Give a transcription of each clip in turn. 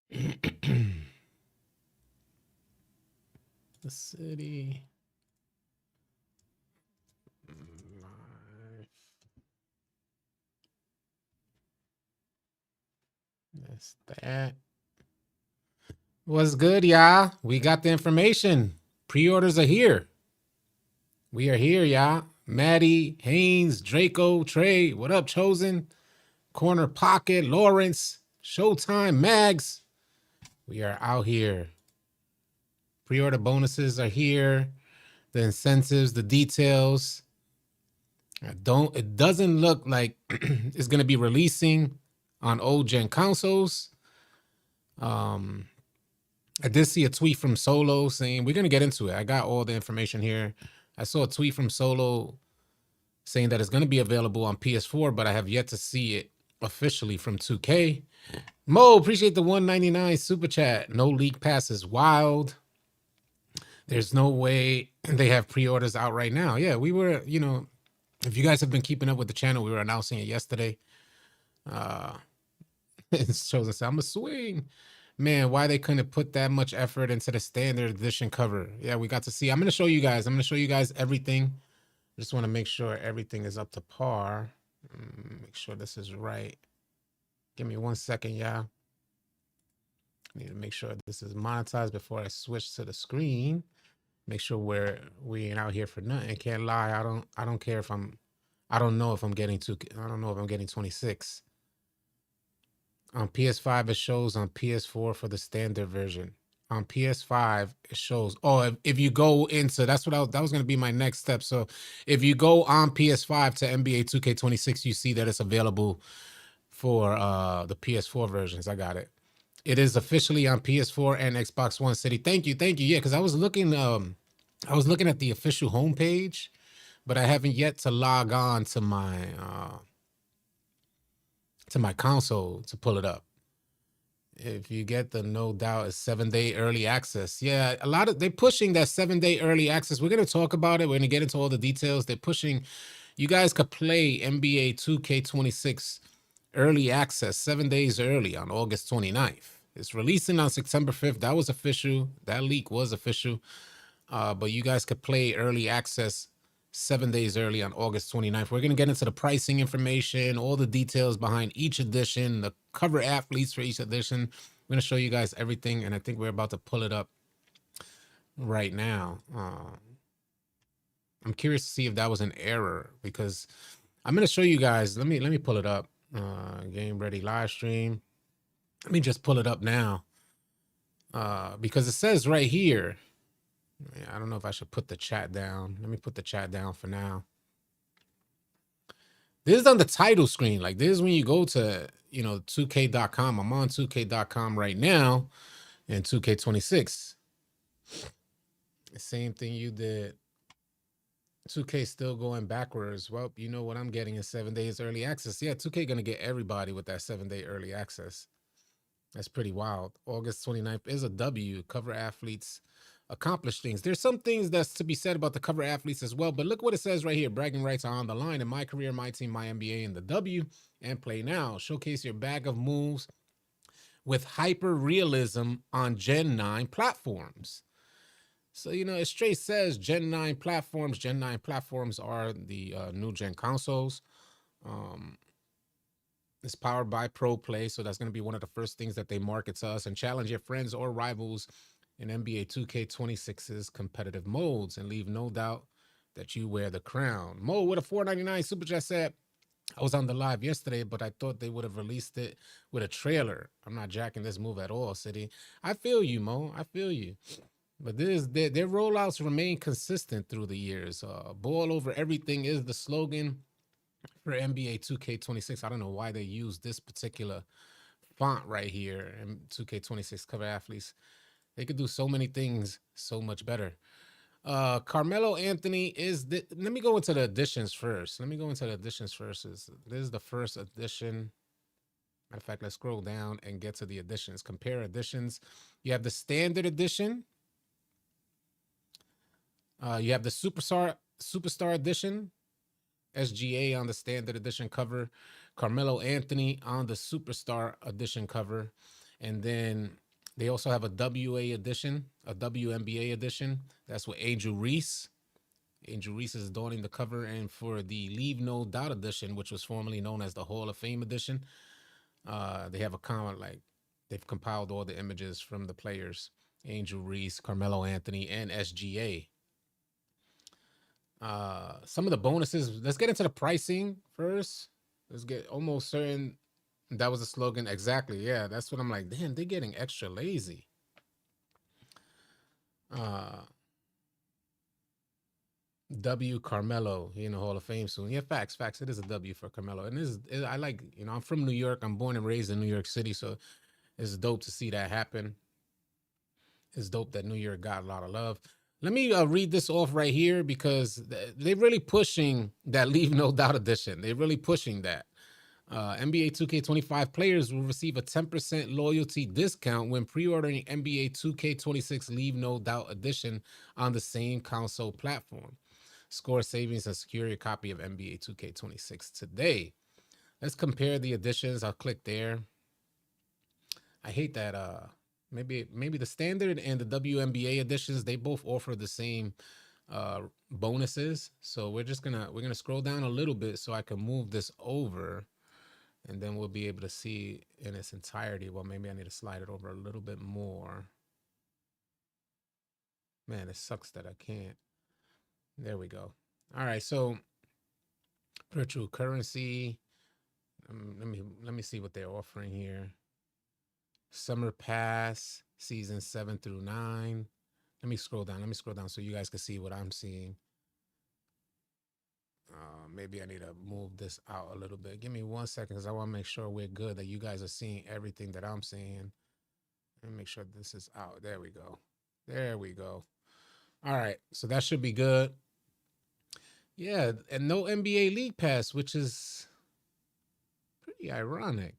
The city. That's that. What's good, y'all? We got the information. Pre-orders are here. We are here, y'all. Maddie, Haynes, Draco, Trey. What up, Chosen? Corner Pocket, Lawrence, Showtime, Mags. We are out here. Pre-order bonuses are here. The incentives, the details. It doesn't look like it's gonna be releasing on old gen consoles. I did see a tweet from Solo saying we're gonna get into it. I got all the information here. I saw a tweet from Solo saying that it's gonna be available on PS4, but I have yet to see it officially from 2K. Mo, appreciate the 199 super chat. No leak passes wild. There's no way they have pre-orders out right now. Yeah, we were, if you guys have been keeping up with the channel, we were announcing it yesterday. It shows us I'm a swing. Man, why they couldn't put that much effort into the standard edition cover. Yeah, we got to see. I'm gonna show you guys. Everything. Just want to make sure everything is up to par. Make sure this is right. Give me 1 second, y'all. Need to make sure this is monetized before I switch to the screen. Make sure we ain't out here for nothing. Can't lie. I don't care if I don't know if I'm getting 26. On PS5 it shows, on PS4 for the standard version. On PS5 it shows. Oh, if you go into, that was going to be my next step. So if you go on PS5 to NBA 2K26, you see that it's available for the PS4 versions. I got it. It is officially on PS4 and Xbox One. City. Thank you. Yeah, because I was looking at the official homepage, but I haven't yet to log on to my console to pull it up. If you get the No Doubt, it's 7-day early access. Yeah, they're pushing that 7-day early access. We're gonna talk about it. We're gonna get into all the details. They're pushing. You guys could play NBA 2K26 early access 7 days early on August 29th. It's releasing on September 5th. That was official. That leak was official. But you guys could play early access 7 days early on August 29th. We're going to get into the pricing information, all the details behind each edition, the cover athletes for each edition. I'm going to show you guys everything, and I think we're about to pull it up right now. I'm curious to see if that was an error, because I'm going to show you guys. Let me pull it up. Game ready live stream. Let me just pull it up now, because it says right here. Yeah, I don't know if I should put the chat down. Let me put the chat down for now. This is on the title screen. Like, this is when you go to, 2K.com. I'm on 2K.com right now in 2K26. The same thing you did. 2K still going backwards. Well, you know what I'm getting is 7 days early access. Yeah, 2K going to get everybody with that 7-day early access. That's pretty wild. August 29th is a W. Cover athletes accomplish things. There's some things that's to be said about the cover athletes as well, but look what it says right here. Bragging rights are on the line. In my career, my team, my NBA, and the W, and play now. Showcase your bag of moves with hyper realism on Gen 9 platforms. So, it straight says Gen 9 platforms. Gen 9 platforms are the new gen consoles. It's powered by Pro Play, so that's going to be one of the first things that they market to us, and challenge your friends or rivals in NBA 2K26's competitive modes, and leave no doubt that you wear the crown. Mo with a $4.99 super chat said, I was on the live yesterday, but I thought they would have released it with a trailer. I'm not jacking this move at all, City. I feel you, Mo. I feel you. But their rollouts remain consistent through the years. Ball over everything is the slogan for NBA 2K26. I don't know why they use this particular font right here in 2K26 cover athletes. They could do so many things so much better. Carmelo Anthony let me go into the editions first. This is the first edition. Matter of fact, let's scroll down and get to the editions. Compare editions. You have the standard edition. You have the superstar edition. SGA on the standard edition cover. Carmelo Anthony on the superstar edition cover. And then they also have a WA edition, a WNBA edition. That's with Angel Reese. Angel Reese is adorning the cover. And for the Leave No Doubt edition, which was formerly known as the Hall of Fame edition, they have a comment like they've compiled all the images from the players: Angel Reese, Carmelo Anthony, and SGA. Some of the bonuses. Let's get into the pricing first. Let's get almost certain. That was the slogan. Exactly. Yeah, that's what I'm like. Damn, they're getting extra lazy. W Carmelo, he in the Hall of Fame soon. Yeah, facts. It is a W for Carmelo. And I like, I'm from New York. I'm born and raised in New York City. So it's dope to see that happen. It's dope that New York got a lot of love. Let me read this off right here because they're really pushing that Leave No Doubt edition. They're really pushing that. NBA 2K25 players will receive a 10% loyalty discount when pre-ordering NBA 2K26 Leave No Doubt edition on the same console platform. Score savings and secure your copy of NBA 2K26 today. Let's compare the editions. I'll click there. I hate that maybe the standard and the WNBA editions, they both offer the same bonuses. So we're gonna scroll down a little bit so I can move this over, and then we'll be able to see in its entirety. Well, maybe I need to slide it over a little bit more. Man, it sucks that I can't. There we go. All right, so virtual currency. Let me see what they're offering here. Summer Pass, season 7 through 9. Let me scroll down so you guys can see what I'm seeing. Maybe I need to move this out a little bit. Give me 1 second because I want to make sure we're good, that you guys are seeing everything that I'm seeing. Let me make sure this is out. There we go. There we go. All right, so that should be good. Yeah, and no NBA League Pass, which is pretty ironic.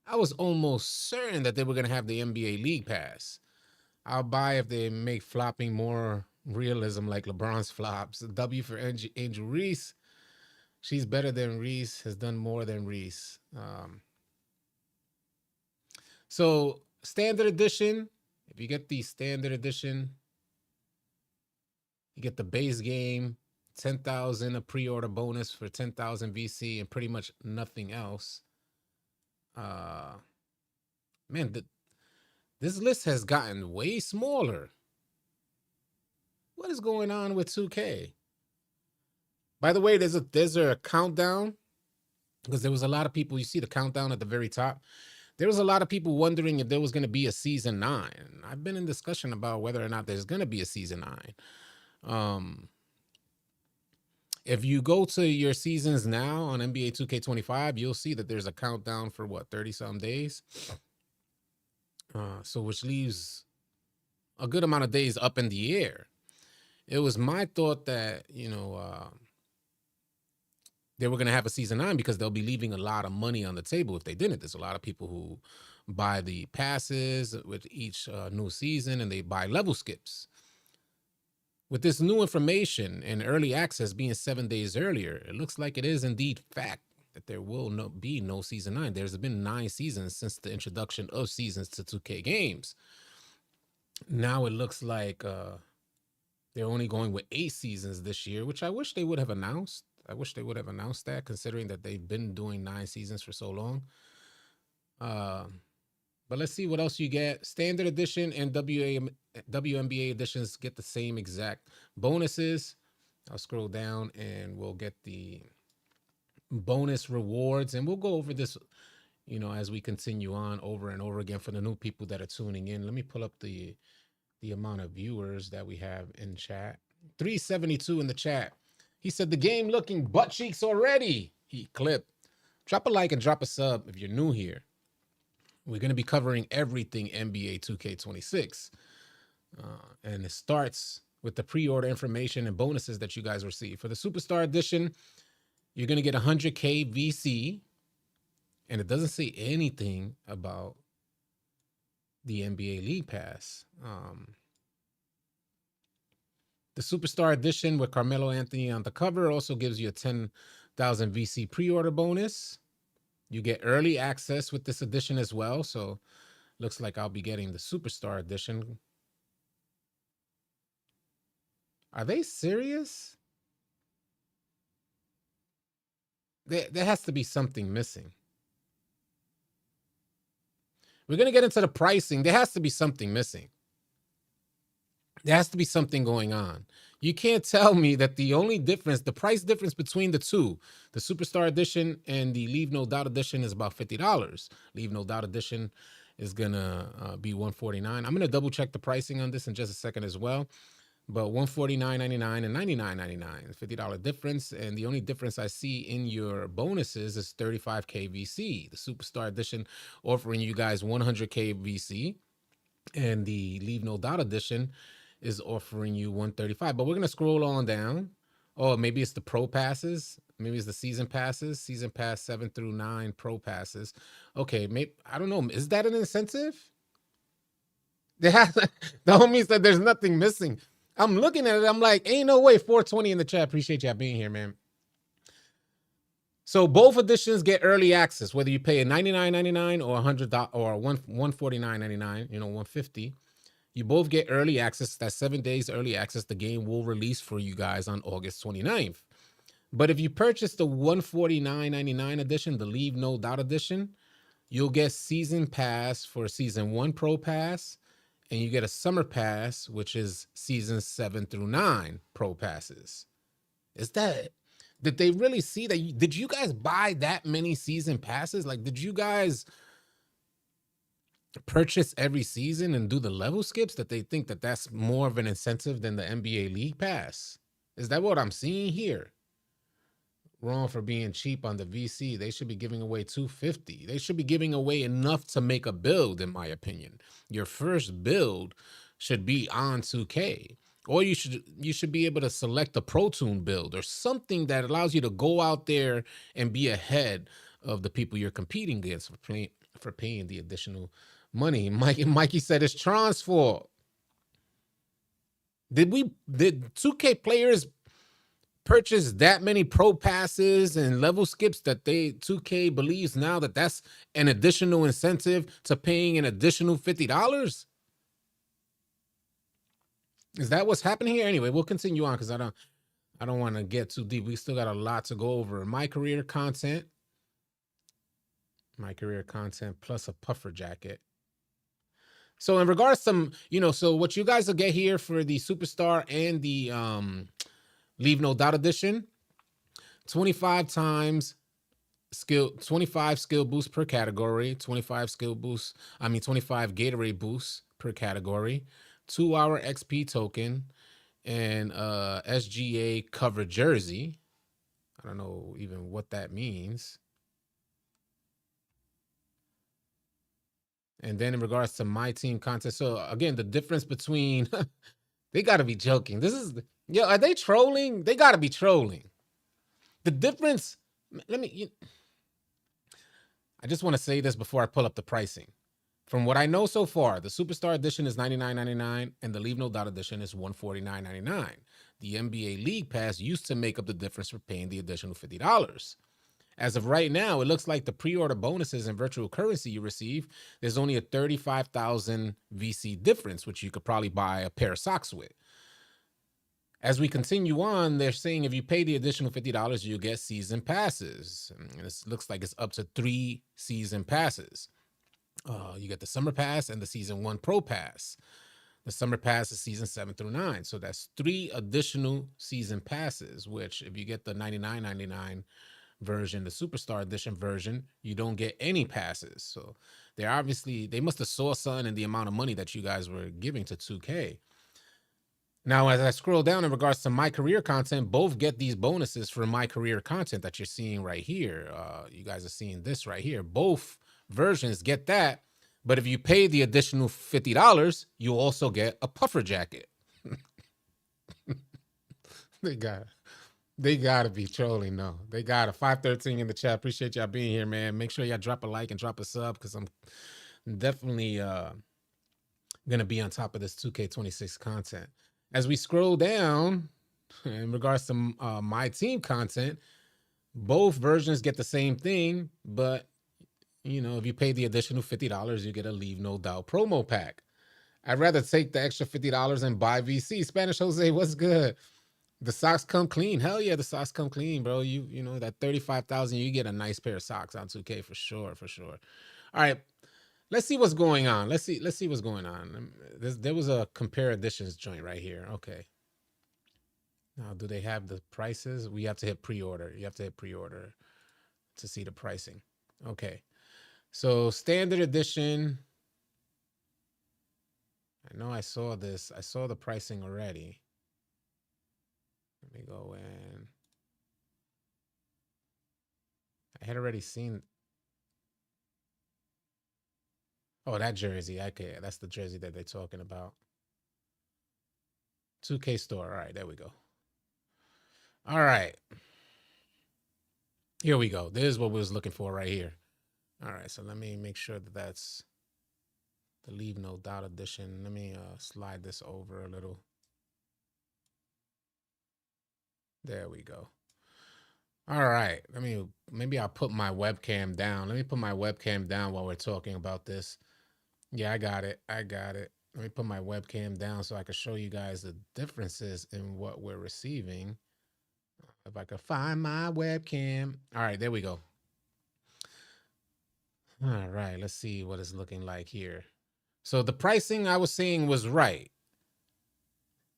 I was almost certain that they were going to have the NBA League Pass. I'll buy if they make flopping more realism like LeBron's flops. W for Angel Reese. She's better than Reese, has done more than Reese. So standard edition, if you get the standard edition, you get the base game, 10,000 a pre-order bonus for 10,000 VC, and pretty much nothing else. Man, this list has gotten way smaller. What is going on with 2K? By the way, there's a countdown, because there was a lot of people. You see the countdown at the very top. There was a lot of people wondering if there was going to be a season 9. I've been in discussion about whether or not there's going to be a season 9. If you go to your seasons now on NBA 2K25, you'll see that there's a countdown for 30-some days. So which leaves a good amount of days up in the air. It was my thought that, they were going to have a season 9 because they'll be leaving a lot of money on the table if they didn't. There's a lot of people who buy the passes with each new season, and they buy level skips. With this new information and early access being 7 days earlier, it looks like it is indeed fact that there will be no season 9. There's been 9 seasons since the introduction of seasons to 2K games. Now it looks like they're only going with 8 seasons this year, which I wish they would have announced. I wish they would have announced that, considering that they've been doing 9 seasons for so long. But let's see what else you get. Standard edition and WNBA editions get the same exact bonuses. I'll scroll down and we'll get the bonus rewards, and we'll go over this, as we continue on over and over again for the new people that are tuning in. Let me pull up the amount of viewers that we have in chat. 372 in the chat. He said the game looking butt cheeks already. He clipped. Drop a like and drop a sub if you're new here. We're going to be covering everything NBA 2K26. And it starts with the pre-order information and bonuses that you guys receive. For the Superstar Edition, you're going to get 100K VC. And it doesn't say anything about the NBA League Pass. The Superstar Edition with Carmelo Anthony on the cover also gives you a 10,000 VC pre-order bonus. You get early access with this edition as well. So looks like I'll be getting the Superstar edition. Are they serious? There has to be something missing. We're going to get into the pricing. There has to be something missing. There has to be something going on. You can't tell me that the only difference, the price difference between the two, the Superstar Edition and the Leave No Doubt Edition, is about $50. Leave No Doubt Edition is going to be $149. I'm going to double check the pricing on this in just a second as well. But $149.99 and $99.99, $50 difference. And the only difference I see in your bonuses is 35K VC. The Superstar Edition offering you guys 100K VC, and the Leave No Doubt Edition is offering you 135. But we're going to scroll on down. Oh, maybe it's the pro passes. Maybe it's the season passes. Season pass 7 through 9 pro passes. Okay, maybe, I don't know. Is that an incentive? The homie said there's nothing missing. I'm looking at it. I'm like, ain't no way. 420 in the chat. Appreciate y'all being here, man. So both editions get early access, whether you pay a $99.99 or $100 or $149.99, $150. You both get early access. That's 7 days early access. The game will release for you guys on August 29th. But if you purchase the $149.99 edition, the Leave No Doubt edition, you'll get season pass for season 1 pro pass, and you get a summer pass, which is season 7 through 9 pro passes. Did they really see that? Did you guys buy that many season passes? Like, did you guys purchase every season and do the level skips that they think that that's more of an incentive than the NBA League Pass? Is that what I'm seeing here? Wrong for being cheap on the VC. They should be giving away $250. They should be giving away enough to make a build, in my opinion. Your first build should be on 2K. Or you should be able to select a Pro Toon build or something that allows you to go out there and be ahead of the people you're competing against for paying the additional money. Mikey said it's Tron's fault. Did 2K players purchase that many pro passes and level skips that 2K believes now that that's an additional incentive to paying an additional $50? Is that what's happening here? Anyway, we'll continue on because I don't want to get too deep. We still got a lot to go over. My career content plus a puffer jacket. So in regards to, so what you guys will get here for the Superstar and the Leave No Doubt edition, 25 skill boosts per category, 25 Gatorade boosts per category, 2-hour XP token, and SGA cover jersey. I don't know even what that means. And then in regards to my team content, so again, the difference between they got to be joking. Are they trolling? They got to be trolling. The difference, I just want to say this before I pull up the pricing. From what I know so far, the Superstar Edition is $99.99 and the Leave No Doubt Edition is $149.99. The NBA League Pass used to make up the difference for paying the additional $50. As of right now, it looks like the pre-order bonuses and virtual currency you receive, there's only a 35,000 VC difference, which you could probably buy a pair of socks with. As we continue on, they're saying if you pay the additional $50, you get season passes. And it looks like it's up to 3 season passes. You get the summer pass and the season 1 pro pass. The summer pass is season 7 through 9. So that's 3 additional season passes, which if you get the $99.99 version, the Superstar Edition version, you don't get any passes. So they must have saw something in the amount of money that you guys were giving to 2K. Now, as I scroll down in regards to my career content, both get these bonuses for my career content that you're seeing right here. You guys are seeing this right here. Both versions get that. But if you pay the additional $50, you also get a puffer jacket. They got to be trolling, no. They got a 513 in the chat. Appreciate y'all being here, man. Make sure y'all drop a like and drop a sub because I'm definitely going to be on top of this 2K26 content. As we scroll down, in regards to my team content, both versions get the same thing, but you know, if you pay the additional $50, you get a Leave No Doubt promo pack. I'd rather take the extra $50 and buy VC. Spanish Jose, what's good? The socks come clean. Hell yeah, the socks come clean, bro. You know that 35,000, you get a nice pair of socks on 2K for sure, for sure. All right, let's see what's going on. Let's see what's going on. There was a compare editions joint right here. Okay. Now, do they have the prices? We have to hit pre-order. You have to hit pre-order to see the pricing. Okay. So standard edition. I know I saw this. I saw the pricing already. Let me go in. I had already seen. Oh, that jersey. Okay, that's the jersey that they're talking about. 2K store. All right, there we go. All right. Here we go. This is what we was looking for right here. All right, so let me make sure that that's the Leave No Doubt edition. Let me slide this over a little. There we go. All right. Maybe I'll put my webcam down. Let me put my webcam down while we're talking about this. Yeah, I got it. Let me put my webcam down so I can show you guys the differences in what we're receiving. If I could find my webcam. All right, there we go. All right, let's see what it's looking like here. So the pricing I was saying was right.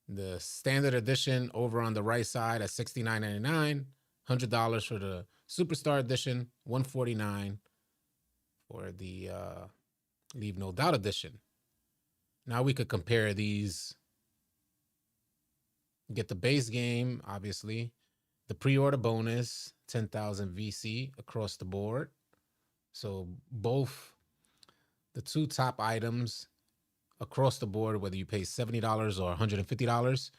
The standard edition over on the right side at $69.99, $100 for the Superstar edition, $149 for the Leave No Doubt edition. Now we could compare these. Get the base game, obviously. The pre-order bonus, 10,000 VC across the board. So both the two top items across the board, whether you pay $70 or $150.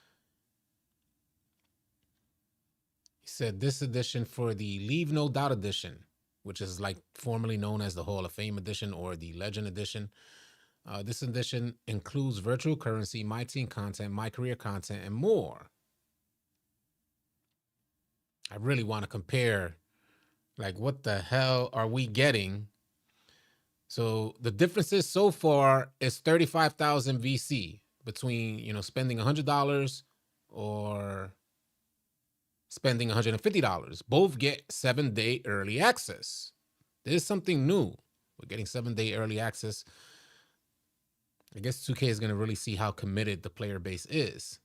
He said this edition for the Leave No Doubt edition, which is like formerly known as the Hall of Fame edition or the Legend edition. This edition includes virtual currency, my team content, my career content, and more. I really want to compare, like, what the hell are we getting? So the differences so far is 35,000 VC between, you know, spending $100 or spending $150. Both get 7-day early access. There's something new. We're getting 7-day early access. I guess 2K is going to really see how committed the player base is.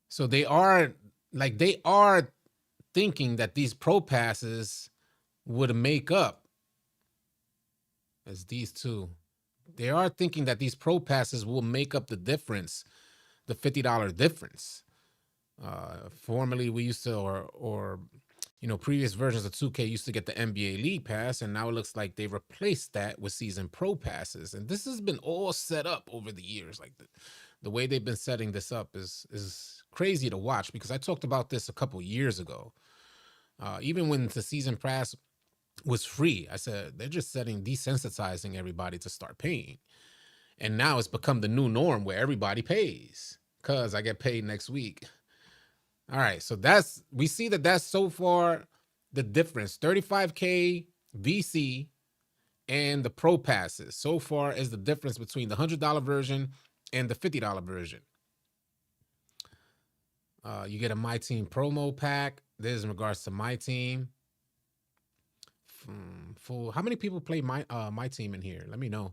So they are thinking that these pro passes would make up as these two. They are thinking that these pro passes will make up the difference, the $50 difference. Formerly we used to, or you know, previous versions of 2K used to get the NBA League Pass, and now it looks like they replaced that with season pro passes. And this has been all set up over the years. Like the way they've been setting this up is crazy to watch, because I talked about this a couple years ago. Even when the season pass was free, I said they're just desensitizing everybody to start paying. And now it's become the new norm where everybody pays, because I get paid next week. All right, so we see that's so far the difference. 35K VC and the pro passes so far is the difference between the $100 version and the $50 version. You get a My Team promo pack. This is in regards to My Team. How many people play My Team in here? Let me know.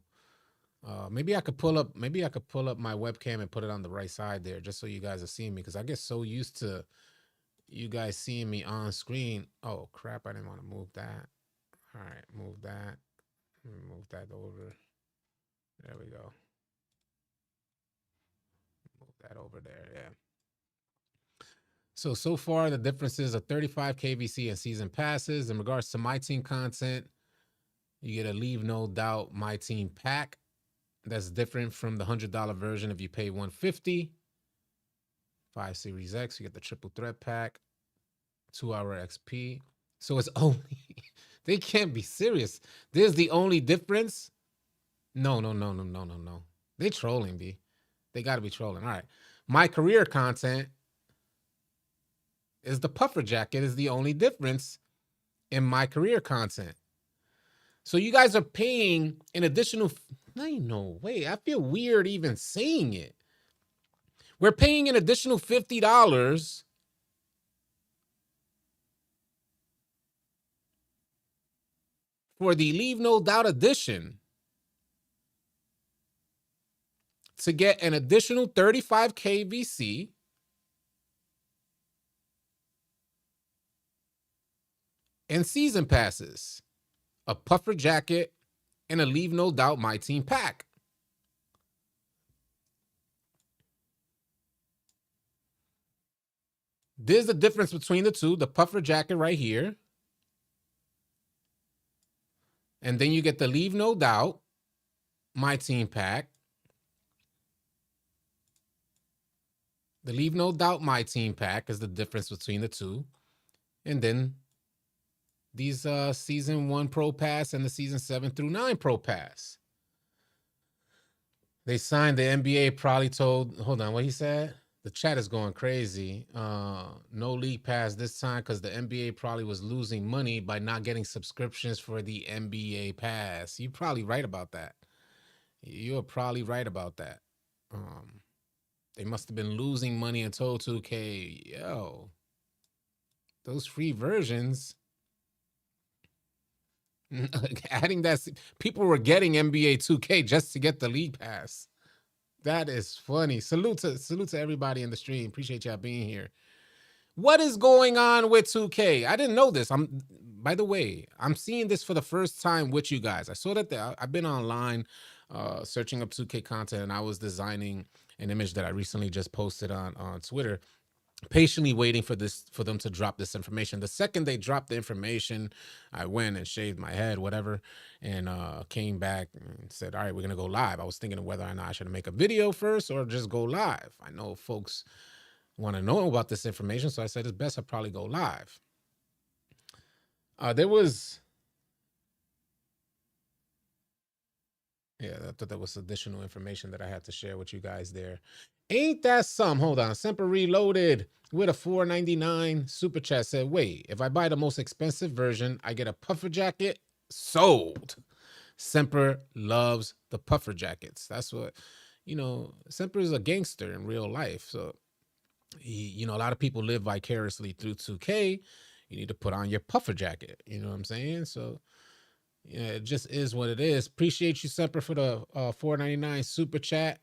Maybe I could pull up my webcam and put it on the right side there, just so you guys are seeing me, because I get so used to you guys seeing me on screen. Oh crap, I didn't want to move that. All right, move that. Move that over. There we go. Move that over there. Yeah. So far the differences are 35 KVC and season passes. In regards to My Team content, you get a Leave No Doubt My Team pack. That's different from the $100 version. If you pay $150, 5 Series X, you get the triple threat pack, 2-hour XP. So it's only, they can't be serious. There's the only difference. No. They trolling, B. They got to be trolling. All right. My career content is the puffer jacket is the only difference in my career content. So you guys are paying an additional. No way. I feel weird even saying it. We're paying an additional $50 for the Leave No Doubt edition to get an additional 35K VC and season passes, a puffer jacket, and a Leave No Doubt My Team pack. There's the difference between the two, the puffer jacket right here. And then you get the Leave No Doubt My Team pack. The Leave No Doubt My Team pack is the difference between the two. And then these season 1 pro pass and the season 7 through 9 pro pass. They signed the NBA probably told, hold on, what he said? The chat is going crazy. No league pass this time because the NBA probably was losing money by not getting subscriptions for the NBA pass. You're probably right about that. You're probably right about that. They must have been losing money and told 2K, yo, those free versions. Adding that, people were getting NBA 2K just to get the league pass. That is funny. Salute to everybody in the stream. Appreciate y'all being here. What is going on with 2K? I didn't know this. By the way, I'm seeing this for the first time with you guys. I saw that I've been online searching up 2K content, and I was designing an image that I recently just posted on Twitter, patiently waiting for them to drop this information. The second they dropped the information, I went and shaved my head, whatever, and came back and said, all right, we're gonna go live. I was thinking of whether or not I should make a video first or just go live. I know folks want to know about this information, so I said it's best I probably go live. There was, yeah, I thought that was additional information that I had to share with you guys there. Ain't that some? Hold on. Semper Reloaded with a $4.99 super chat said, wait, if I buy the most expensive version, I get a puffer jacket? Sold. Semper loves the puffer jackets. That's what, Semper is a gangster in real life. So, a lot of people live vicariously through 2K. You need to put on your puffer jacket. You know what I'm saying? So, it just is what it is. Appreciate you, Semper, for the $4.99 super chat.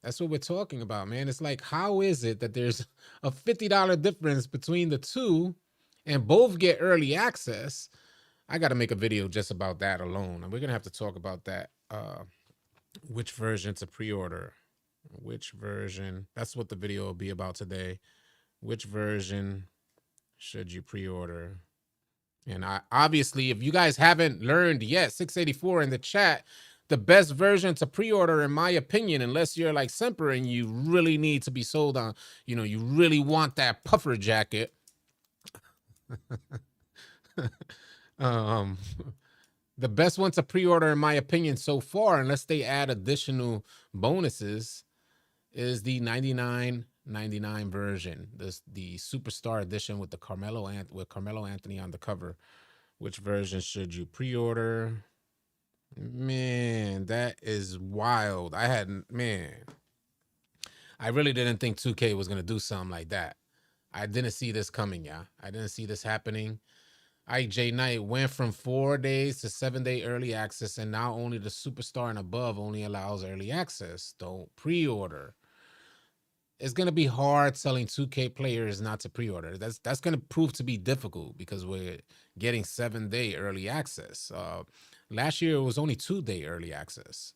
That's what we're talking about, man. It's like, how is it that there's a $50 difference between the two and both get early access? I got to make a video just about that alone. And we're going to have to talk about that. Which version to pre-order? Which version? That's what the video will be about today. Which version should you pre-order? And obviously, if you guys haven't learned yet, 684 in the chat, the best version to pre-order, in my opinion, unless you're like Semper and you really need to be sold on, you really want that puffer jacket. The best one to pre-order, in my opinion, so far, unless they add additional bonuses, is the $99.99 version. The Superstar Edition with Carmelo Anthony on the cover. Which version should you pre-order? Man, that is wild. I really didn't think 2K was going to do something like that. I didn't see this coming, yeah. I didn't see this happening. IJ Knight went from 4 days to 7-day early access, and now only the Superstar and above only allows early access. Don't pre-order. It's going to be hard selling 2K players not to pre-order. That's going to prove to be difficult because we're getting 7-day early access. Last year, it was only 2-day early access.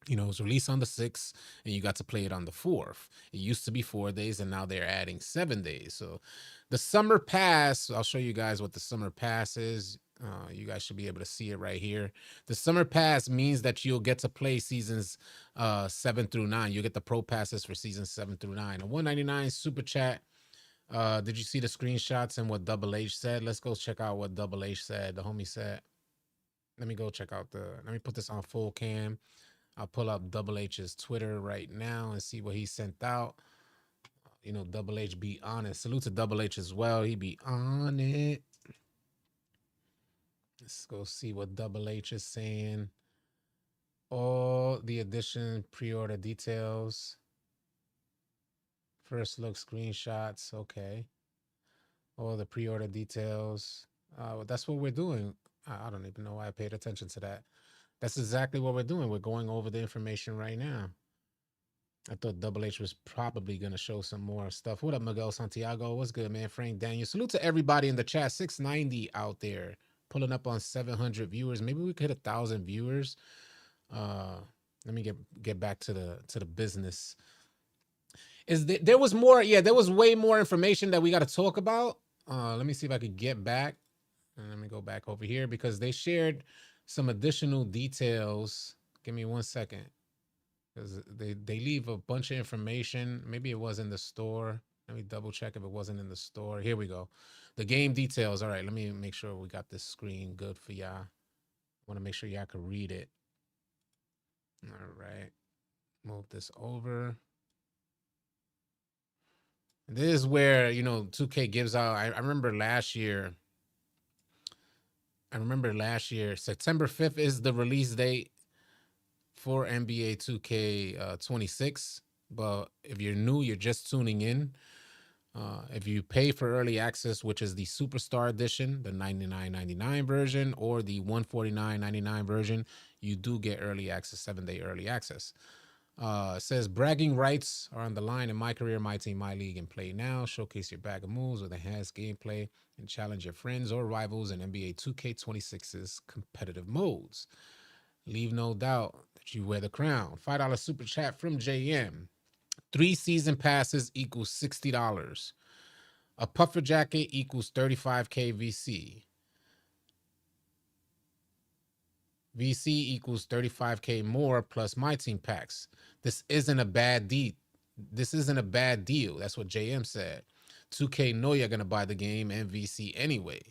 It was released on the 6th, and you got to play it on the 4th. It used to be 4 days, and now they're adding 7 days. So the Summer Pass, I'll show you guys what the Summer Pass is. You guys should be able to see it right here. The Summer Pass means that you'll get to play seasons 7 through 9. You get the Pro Passes for seasons 7 through 9. A $1.99 super chat. Did you see the screenshots and what Double H said? Let's go check out what Double H said. The homie said, let me go check out let me put this on full cam. I'll pull up Double H's Twitter right now and see what he sent out. Double H be on it. Salute to Double H as well. He be on it. Let's go see what Double H is saying. All the edition pre-order details. First look screenshots. Okay. All the pre-order details. That's what we're doing. I don't even know why I paid attention to that. That's exactly what we're doing. We're going over the information right now. I thought Double H was probably going to show some more stuff. What up, Miguel Santiago? What's good, man? Frank Daniel. Salute to everybody in the chat. 690 out there. Pulling up on 700 viewers. Maybe we could hit 1,000 viewers. Let me get back to the business. There was more? Yeah, there was way more information that we got to talk about. Let me see if I could get back. And let me go back over here because they shared some additional details. Give me 1 second. Because they leave a bunch of information. Maybe it was in the store. Let me double check if it wasn't in the store. Here we go. The game details. All right, let me make sure we got this screen good for y'all. I want to make sure y'all can read it. All right. Move this over. This is where, 2K gives out. I remember last year, September 5th is the release date for NBA 2K26. But if you're new, you're just tuning in. If you pay for early access, which is the Superstar Edition, the $99.99 version, or the $149.99 version, you do get early access, 7-day early access. It says bragging rights are on the line in my career, my team, my league, and play now. Showcase your bag of moves with enhanced gameplay and challenge your friends or rivals in NBA 2K26's competitive modes. Leave no doubt that you wear the crown. $5 super chat from JM. 3 season passes equals $60. A puffer jacket equals 35K VC. VC equals 35K more plus my team packs. This isn't a bad deal. That's what JM said. 2K know you're going to buy the game and VC anyway.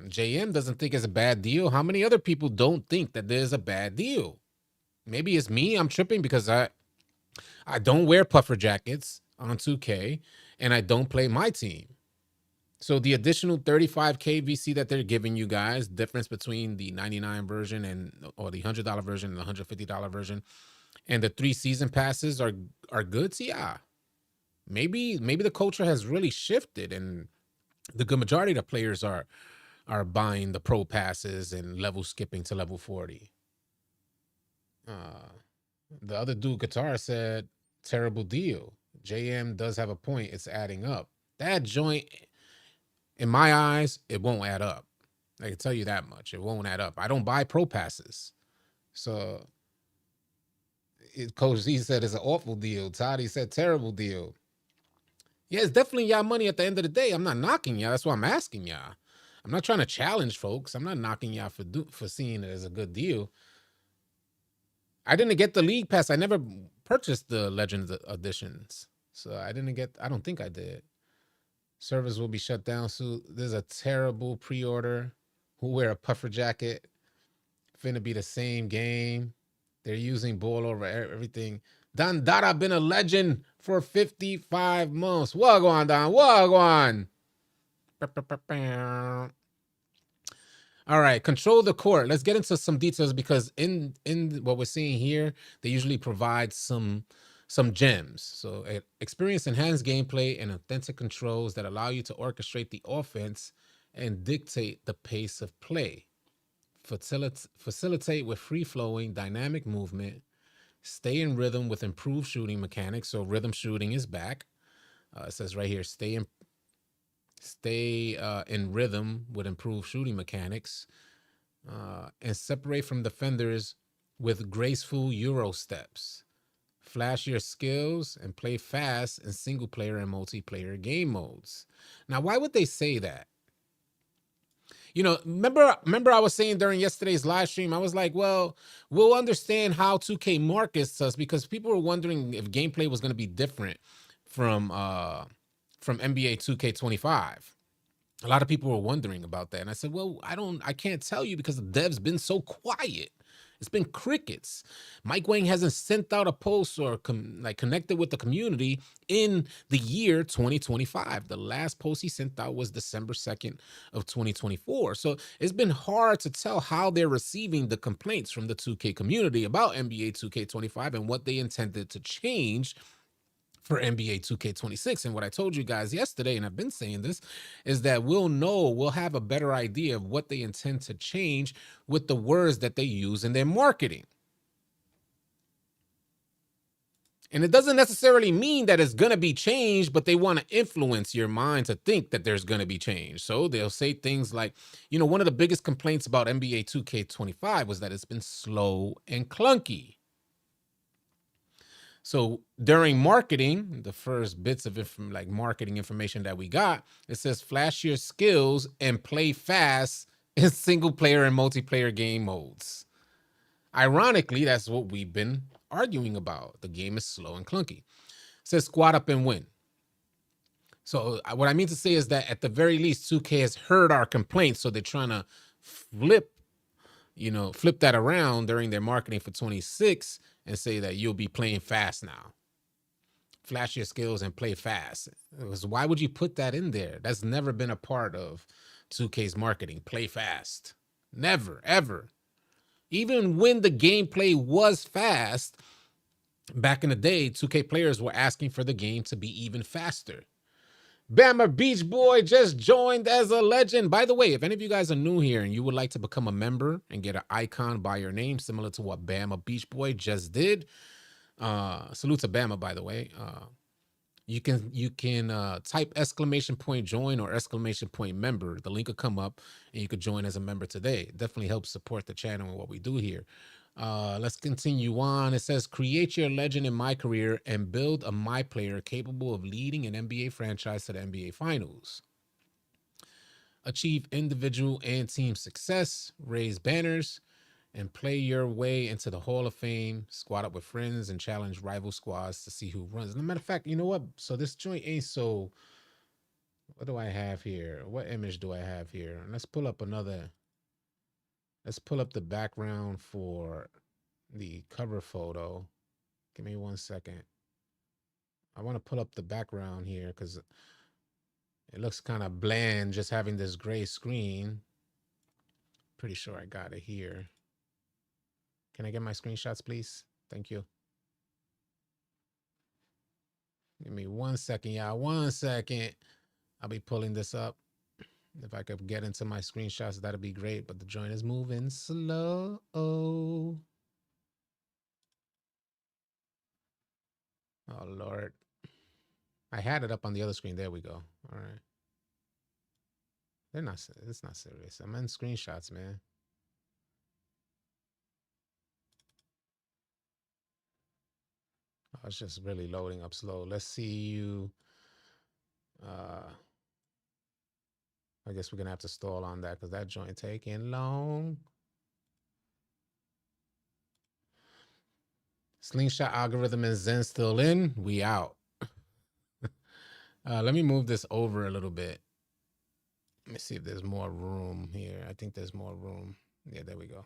JM doesn't think it's a bad deal. How many other people don't think that there's a bad deal? Maybe it's me. I'm tripping because I don't wear puffer jackets on 2K and I don't play my team. So the additional 35K VC that they're giving you guys, difference between the 99 version or the $100 version and the $150 version, and the 3 season passes are good. So yeah, maybe the culture has really shifted, and the good majority of the players are buying the pro passes and level skipping to level 40. The other dude, Qatar, said terrible deal. JM does have a point. It's adding up. That joint, in my eyes, it won't add up. I can tell you that much. It won't add up. I don't buy pro passes. So Coach Z said it's an awful deal. Toddy said terrible deal. Yeah, it's definitely y'all money at the end of the day. I'm not knocking y'all. That's why I'm asking y'all. I'm not trying to challenge folks. I'm not knocking y'all for seeing it as a good deal. I didn't get the league pass. I never purchased the Legends editions. So I don't think I did. Servers will be shut down soon. There's a terrible pre-order. Who wear a puffer jacket? Finna be the same game. They're using ball over everything. Don Dada been a legend for 55 months. Wagwan, Don. Wagwan. All right, control the court. Let's get into some details because in what we're seeing here, they usually provide some gems. So experience enhanced gameplay and authentic controls that allow you to orchestrate the offense and dictate the pace of play. Facilitate with free-flowing dynamic movement. Stay in rhythm with improved shooting mechanics. So rhythm shooting is back. It says right here, stay in rhythm with improved shooting mechanics, and separate from defenders with graceful Euro steps. Flash your skills and play fast in single player and multiplayer game modes. Now, why would they say that? Remember I was saying during yesterday's live stream, I was like, well, we'll understand how 2K markets us because people were wondering if gameplay was going to be different from NBA 2K25. A lot of people were wondering about that. And I said, well, I can't tell you because the dev's been so quiet. It's been crickets. Mike Wang hasn't sent out a post or connected with the community in the year 2025. The last post he sent out was December 2nd of 2024. So it's been hard to tell how they're receiving the complaints from the 2K community about NBA 2K25 and what they intended to change for NBA 2K26. And what I told you guys yesterday, and I've been saying this, is that we'll have a better idea of what they intend to change with the words that they use in their marketing. And it doesn't necessarily mean that it's going to be changed, but they want to influence your mind to think that there's going to be change. So they'll say things like, one of the biggest complaints about NBA 2K25 was that it's been slow and clunky. So during marketing, the first bits of marketing information that we got, it says flash your skills and play fast in single player and multiplayer game modes. Ironically, that's what we've been arguing about. The game is slow and clunky. It says squad up and win. So what I mean to say is that at the very least, 2K has heard our complaints, so they're trying to flip that around during their marketing for 26 and say that you'll be playing fast now. Flash your skills and play fast. Why would you put that in there? That's never been a part of 2K's marketing. Play fast. Never, ever. Even when the gameplay was fast, back in the day, 2K players were asking for the game to be even faster. Bama Beach Boy just joined as a legend. By the way, if any of you guys are new here and you would like to become a member and get an icon by your name, similar to what Bama Beach Boy just did, salute to Bama, by the way. You can type !join or !member. The link will come up and you could join as a member today. It definitely helps support the channel and what we do here. Let's continue on. It says, create your legend in my career and build a my player capable of leading an NBA franchise to the NBA Finals. Achieve individual and team success, raise banners, and play your way into the Hall of Fame, squad up with friends, and challenge rival squads to see who runs. As a matter of fact, you know what? So this joint ain't so... What do I have here? What image do I have here? Let's pull up another... Let's pull up the background for the cover photo. Give me 1 second. I want to pull up the background here because it looks kind of bland just having this gray screen. Pretty sure I got it here. Can I get my screenshots, please? Thank you. Give me 1 second, y'all. 1 second. I'll be pulling this up. If I could get into my screenshots, that'd be great. But the joint is moving slow. Oh, Lord. I had it up on the other screen. There we go. All right. It's not serious. I'm in screenshots, man. Oh, it's just really loading up slow. Let's see you. I guess we're going to have to stall on that because that joint taking long. Slingshot algorithm and Zen still in. We out. Let me move this over a little bit. Let me see if there's more room here. I think there's more room. Yeah, there we go.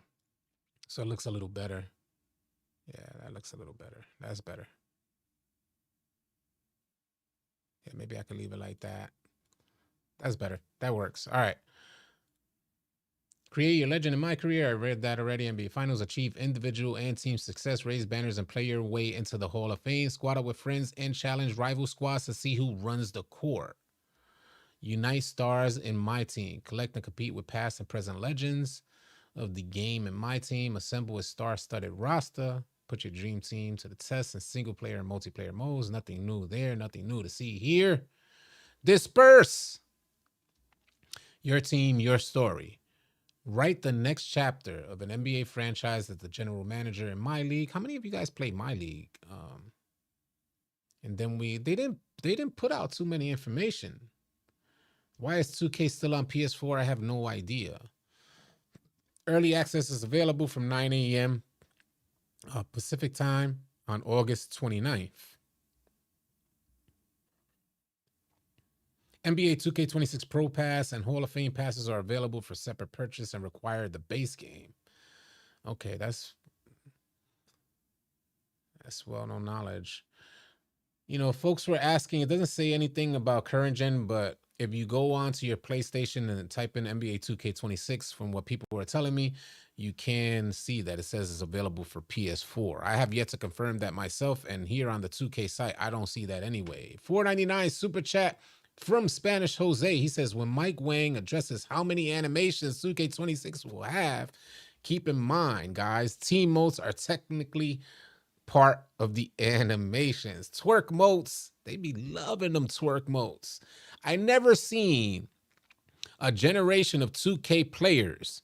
So it looks a little better. Yeah, that looks a little better. That's better. Yeah, maybe I could leave it like that. That's better. That works. All right. Create your legend in my career. I read that already. NBA Finals. Achieve individual and team success. Raise banners and play your way into the Hall of Fame. Squad up with friends and challenge rival squads to see who runs the court. Unite stars in my team. Collect and compete with past and present legends of the game in my team. Assemble a star-studded roster. Put your dream team to the test in single player and multiplayer modes. Nothing new there. Nothing new to see here. Disperse. Your team, your story. Write the next chapter of an NBA franchise as the general manager in my league. How many of you guys play my league? And then they didn't put out too many information. Why is 2K still on PS4? I have no idea. Early access is available from 9 a.m. Pacific time on August 29th. NBA 2K26 Pro Pass and Hall of Fame passes are available for separate purchase and require the base game. Okay, that's well-known knowledge. You know, folks were asking, it doesn't say anything about current gen, but if you go onto your PlayStation and type in NBA 2K26, from what people were telling me, you can see that it says it's available for PS4. I have yet to confirm that myself, and here on the 2K site, I don't see that anyway. 4.99 super chat from Spanish Jose. He says, when Mike Wang addresses how many animations 2K26 will have, keep in mind, guys, team modes are technically part of the animations. Twerk modes, they be loving them twerk modes. I never seen a generation of 2K players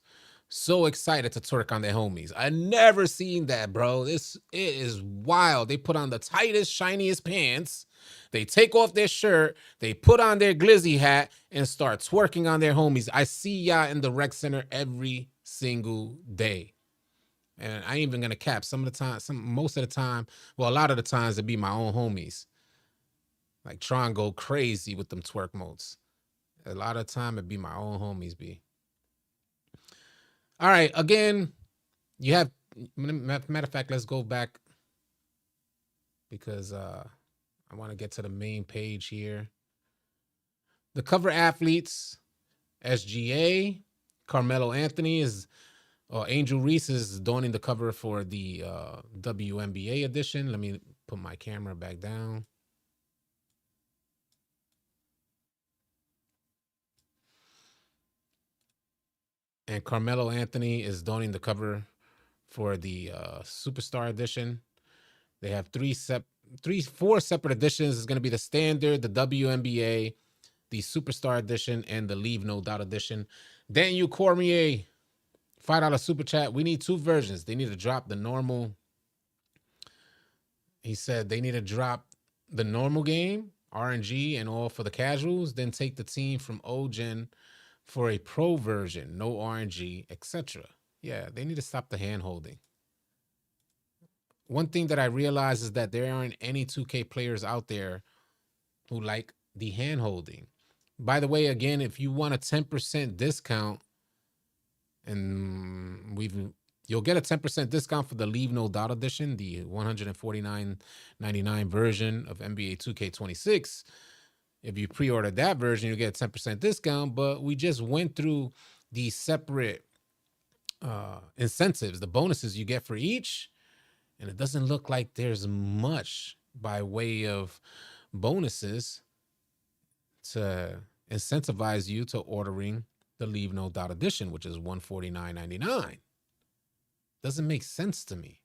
so excited to twerk on their homies. I never seen that, bro. It is wild. They put on the tightest, shiniest pants. They take off their shirt. They put on their glizzy hat and start twerking on their homies. I see y'all in the rec center every single day. And I ain't even gonna cap. Most of the time, well, a lot of the times it be my own homies. Like try and go crazy with them twerk modes. A lot of the time it be my own homies be. All right, again, you have matter of fact, let's go back because I want to get to the main page here. The cover athletes, SGA, Carmelo Anthony is Angel Reese is donning the cover for the WNBA edition. Let me put my camera back down. And Carmelo Anthony is donning the cover for the Superstar edition. They have four separate editions. It's going to be the standard, the WNBA, the Superstar edition, and the Leave No Doubt edition. Daniel Cormier, $5 super chat. We need two versions. They need to drop the normal. He said they need to drop the normal game, RNG, and all for the casuals. Then take the team from OGen for a pro version, no RNG, etc. Yeah, they need to stop the hand holding. One thing that I realize is that there aren't any 2K players out there who like the hand holding. By the way, again, if you want a 10% discount, and you'll get a 10% discount for the Leave No Doubt edition, the $149.99 version of NBA 2K26. If you pre-order that version, you get a 10% discount. But we just went through the separate incentives, the bonuses you get for each, and it doesn't look like there's much by way of bonuses to incentivize you to ordering the Leave No Doubt edition, which is $149.99. Doesn't make sense to me.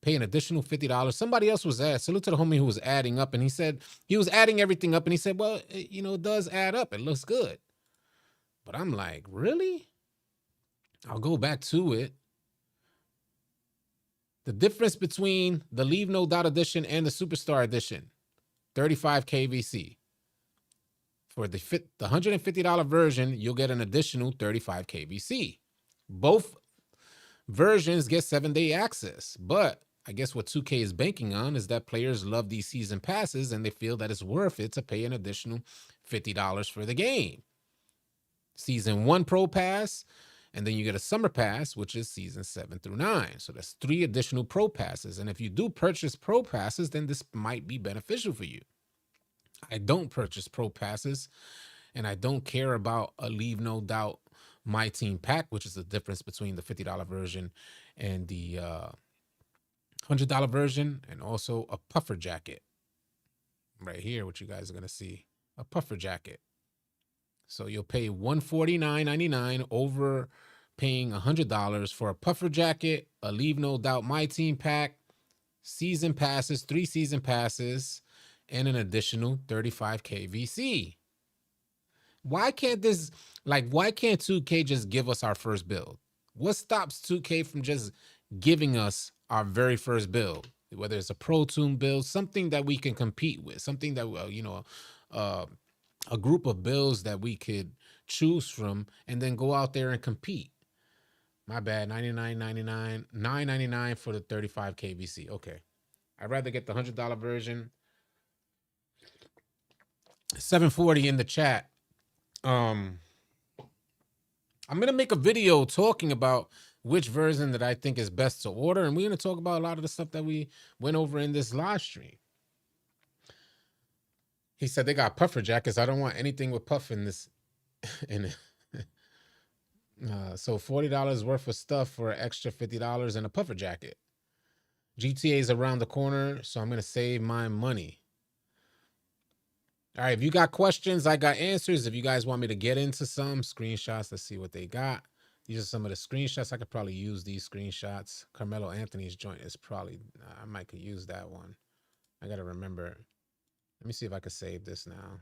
Pay an additional $50. Somebody else was salute to the homie who was adding up, and he said he was adding everything up, and he said, well, it does add up. It looks good. But I'm like, really? I'll go back to it. The difference between the Leave No Doubt edition and the Superstar edition, 35 KVC. For the $150 version, you'll get an additional 35 KVC. Both versions get 7-day access, but I guess what 2K is banking on is that players love these season passes and they feel that it's worth it to pay an additional $50 for the game. Season 1 Pro Pass, and then you get a Summer Pass, which is season 7 through 9. So that's 3 additional Pro Passes. And if you do purchase Pro Passes, then this might be beneficial for you. I don't purchase Pro Passes, and I don't care about a Leave No Doubt My Team pack, which is the difference between the $50 version and the $100 version, and also a puffer jacket. Right here, what you guys are going to see, a puffer jacket. So you'll pay $149.99 over paying $100 for a puffer jacket, a Leave No Doubt My Team pack, season passes, 3 season passes, and an additional 35 KVC. Why can't 2K just give us our first build? What stops 2K from just giving us our very first build? Whether it's a Pro Toon build, something that we can compete with, something that, a group of builds that we could choose from and then go out there and compete. My bad, $99.99, $9.99 for the 35 KVC. Okay. I'd rather get the $100 version. 740 in the chat. I'm gonna make a video talking about which version that I think is best to order. And we're going to talk about a lot of the stuff that we went over in this live stream. He said they got puffer jackets. I don't want anything with puff in this. In it. So $40 worth of stuff for an extra $50 and a puffer jacket. GTA is around the corner, so I'm going to save my money. All right, if you got questions, I got answers. If you guys want me to get into some screenshots, let's see what they got. These are some of the screenshots. I could probably use these screenshots. Carmelo Anthony's joint is probably, I might could use that one. I got to remember. Let me see if I could save this now.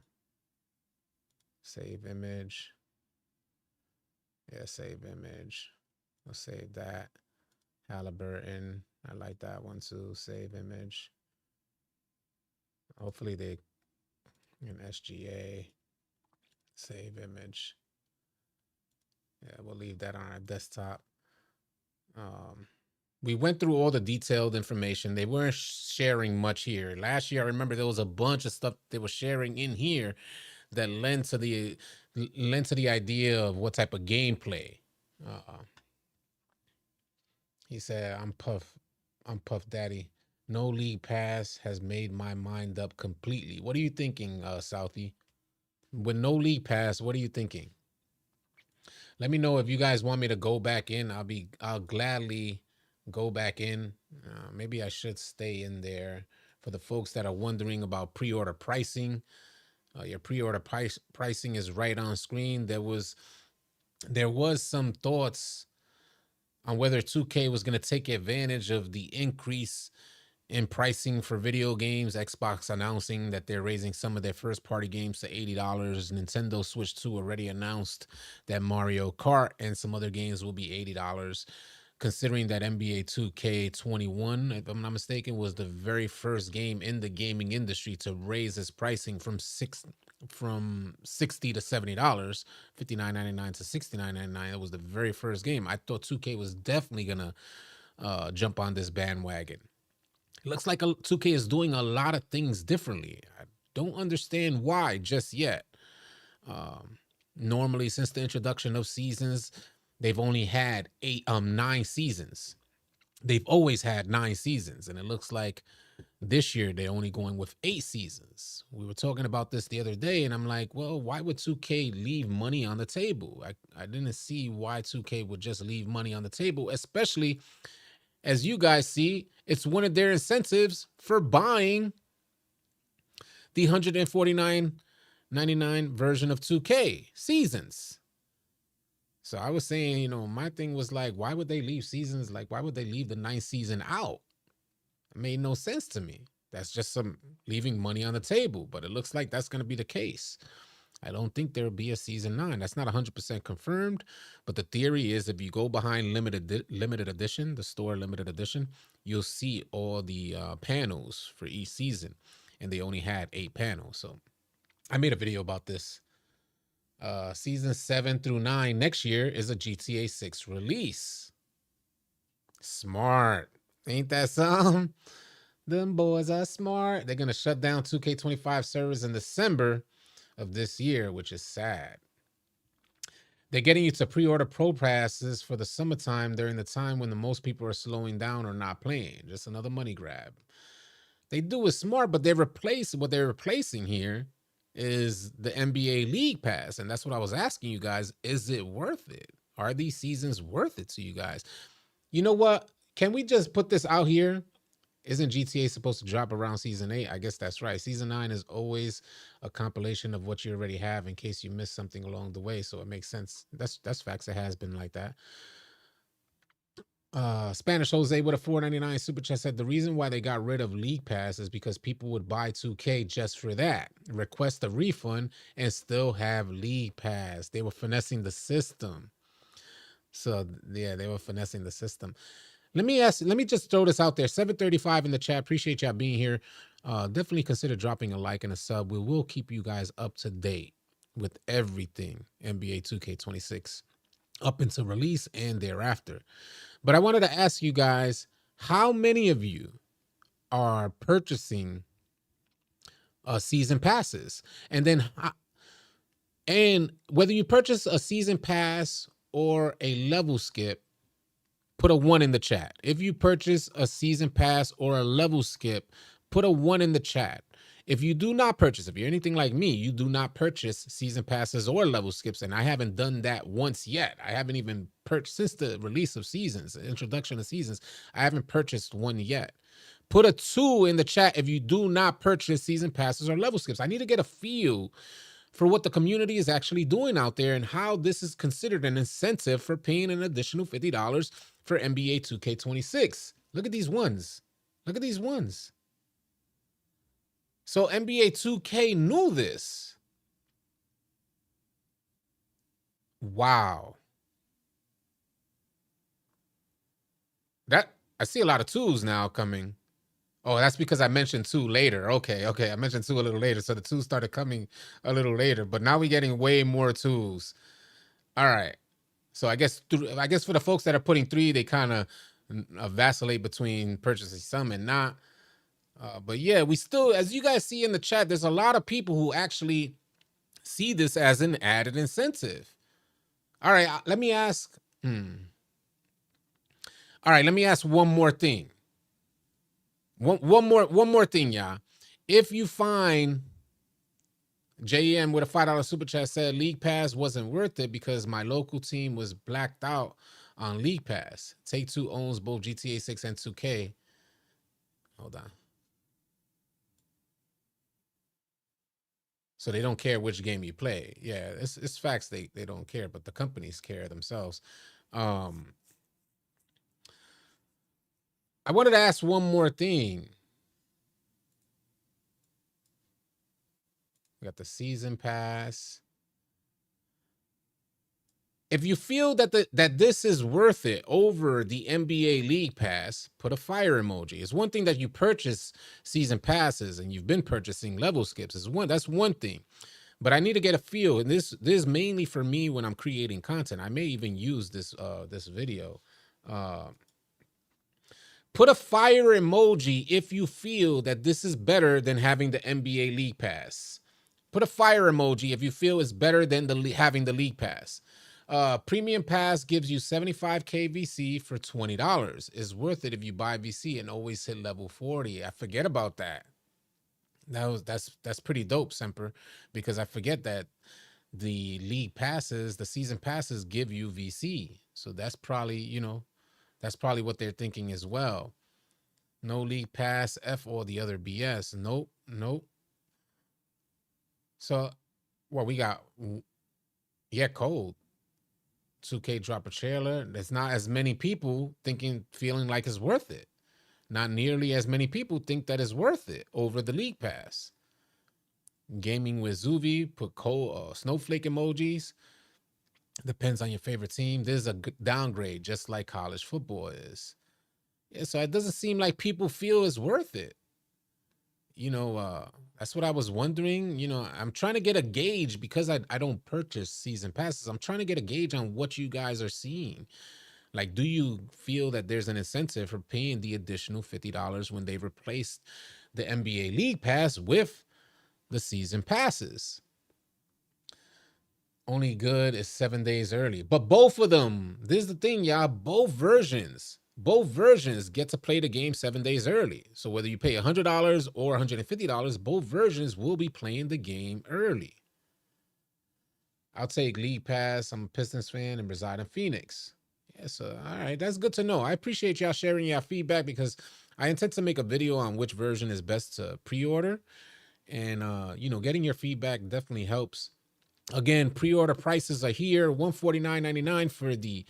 Save image. Yeah, save image. I'll save that. Halliburton. I like that one too. Save image. Hopefully they in SGA. Save image. Yeah, we'll leave that on our desktop. We went through all the detailed information. They weren't sharing much here. Last year, I remember there was a bunch of stuff they were sharing in here that lent to the idea of what type of gameplay. He said, I'm Puff Daddy. No league pass has made my mind up completely. What are you thinking, Southie? With no league pass, what are you thinking? Let me know if you guys want me to go back in. I'll gladly go back in. Maybe I should stay in there. For the folks that are wondering about pre-order pricing, your pre-order pricing is right on screen. There was some thoughts on whether 2K was going to take advantage of the increase in pricing for video games. Xbox announcing that they're raising some of their first party games to $80. Nintendo Switch 2 already announced that Mario Kart and some other games will be $80. Considering that NBA 2K21, if I'm not mistaken, was the very first game in the gaming industry to raise its pricing from $60 to $70, $59.99 to $69.99. It was the very first game. I thought 2K was definitely gonna jump on this bandwagon. It looks like 2K is doing a lot of things differently. I don't understand why just yet. Normally, since the introduction of seasons, they've only had 9 seasons. They've always had 9 seasons, and it looks like this year they're only going with 8 seasons. We were talking about this the other day, and I'm like, well, why would 2K leave money on the table? I didn't see why 2K would just leave money on the table, especially as you guys see, it's one of their incentives for buying the $149.99 version of 2K seasons. So I was saying, my thing was like, why would they leave seasons? Like, why would they leave the 9th season out? It made no sense to me. That's just some leaving money on the table, but it looks like that's going to be the case. I don't think there'll be a season 9. That's not 100% confirmed, but the theory is if you go behind limited edition, the store limited edition, you'll see all the panels for each season, and they only had 8 panels. So I made a video about this. Season 7 through 9 next year is a GTA 6 release. Smart. Ain't that something? Them boys are smart. They're going to shut down 2K25 servers in December of this year, which is sad. They're getting you to pre-order pro passes for the summertime during the time when the most people are slowing down or not playing. Just another money grab. They do it smart, but what they're replacing here is the NBA League Pass. And that's what I was asking you guys. Is it worth it? Are these seasons worth it to you guys? You know what? Can we just put this out here? Isn't GTA supposed to drop around season 8? I guess that's right. Season 9 is always a compilation of what you already have in case you miss something along the way. So it makes sense. That's facts. It has been like that. Spanish Jose with a $4.99 super chat said the reason why they got rid of League Pass is because people would buy 2K just for that, request a refund, and still have League Pass. They were finessing the system. So yeah, they were finessing the system. Let me just throw this out there. 735 in the chat. Appreciate y'all being here. Definitely consider dropping a like and a sub. We will keep you guys up to date with everything NBA 2K26 up until release and thereafter. But I wanted to ask you guys, how many of you are purchasing season passes? And then, and whether you purchase a season pass or a level skip, put a 1 in the chat. If you purchase a season pass or a level skip, put a 1 in the chat. If you do not purchase, if you're anything like me, you do not purchase season passes or level skips, and I haven't done that once yet. I haven't even purchased since the release of seasons, the introduction of seasons. I haven't purchased one yet. Put a 2 in the chat if you do not purchase season passes or level skips. I need to get a feel for what the community is actually doing out there and how this is considered an incentive for paying an additional $50 for NBA 2K26. Look at these ones. Look at these ones. So NBA 2K knew this. Wow. That I see a lot of 2s now coming. Oh, that's because I mentioned 2 later. Okay. I mentioned 2 a little later. So the 2 started coming a little later, but now we're getting way more 2s. All right. So I guess for the folks that are putting 3, they kind of vacillate between purchasing some and not. But yeah, we still, as you guys see in the chat, there's a lot of people who actually see this as an added incentive. All right, let me ask. All right, let me ask one more thing. One more thing, y'all. If you find JM with a $5 super chat said League Pass wasn't worth it because my local team was blacked out on League Pass. Take-Two owns both GTA 6 and 2K. Hold on. So they don't care which game you play. Yeah, it's facts. They don't care, but the companies care themselves. I wanted to ask one more thing. We got the season pass. If you feel that this is worth it over the NBA League Pass, put a fire emoji. It's one thing that you purchase season passes and you've been purchasing level skips. That's one thing. But I need to get a feel, and this is mainly for me when I'm creating content. I may even use this this video. Put a fire emoji if you feel that this is better than having the NBA League Pass. Put a fire emoji if you feel it's better than having the League Pass. Premium Pass gives you 75k VC for $20. It's worth it if you buy VC and always hit level 40. I forget about that. That's pretty dope, Semper, because I forget that the league passes, the season passes give you VC. So that's probably, that's probably what they're thinking as well. No league pass, F or the other BS. Nope. So what we got? Yeah, cold. 2K drop a trailer. There's not as many people feeling like it's worth it. Not nearly as many people think that it's worth it over the league pass. Gaming with Zuvi, put cold snowflake emojis. Depends on your favorite team. This is a downgrade, just like college football is. Yeah, so it doesn't seem like people feel it's worth it. That's what I was wondering. I'm trying to get a gauge because I don't purchase season passes. I'm trying to get a gauge on what you guys are seeing. Like, do you feel that there's an incentive for paying the additional $50 when they've replaced the NBA League Pass with the season passes? Only good is 7 days early. But both of them, this is the thing, y'all, both versions get to play the game 7 days early. So whether you pay $100 or $150, both versions will be playing the game early. I'll take League Pass. I'm a Pistons fan and reside in Phoenix. Yes, all right, that's good to know. I appreciate y'all sharing your feedback because I intend to make a video on which version is best to pre-order. And, getting your feedback definitely helps. Again, pre-order prices are here. $149.99 for the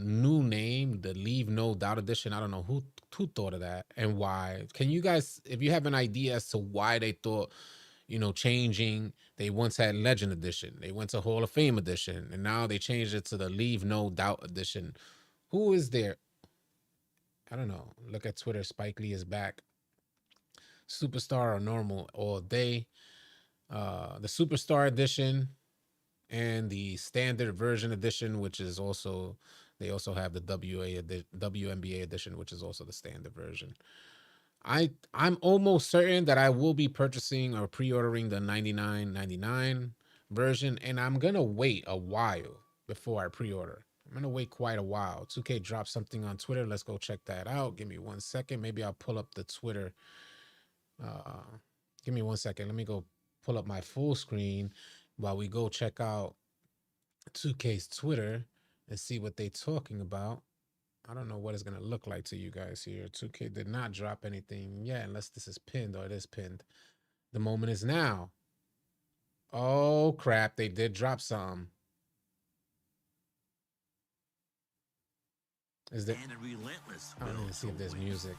new name, the Leave No Doubt edition. I don't know who thought of that and why. Can you guys, if you have an idea as to why they thought, changing, they once had Legend edition, they went to Hall of Fame edition, and now they changed it to the Leave No Doubt edition. Who is there? I don't know. Look at Twitter. Spike Lee is back. Superstar or normal all day. The Superstar edition and the standard version edition, which is also, they also have the WNBA edition, which is also the standard version. I'm almost certain that I will be purchasing or pre-ordering the $99.99 version, and I'm gonna wait a while before I pre-order. I'm gonna wait quite a while. 2K dropped something on Twitter. Let's go check that out. Give me 1 second. Maybe I'll pull up the Twitter. Give me 1 second. Let me go pull up my full screen while we go check out 2K's Twitter and see what they talking about. I don't know what it's gonna look like to you guys here. 2K did not drop anything yet, unless this is pinned, or it is pinned. The moment is now. Oh crap, they did drop some. Is there? I don't even see if there's music.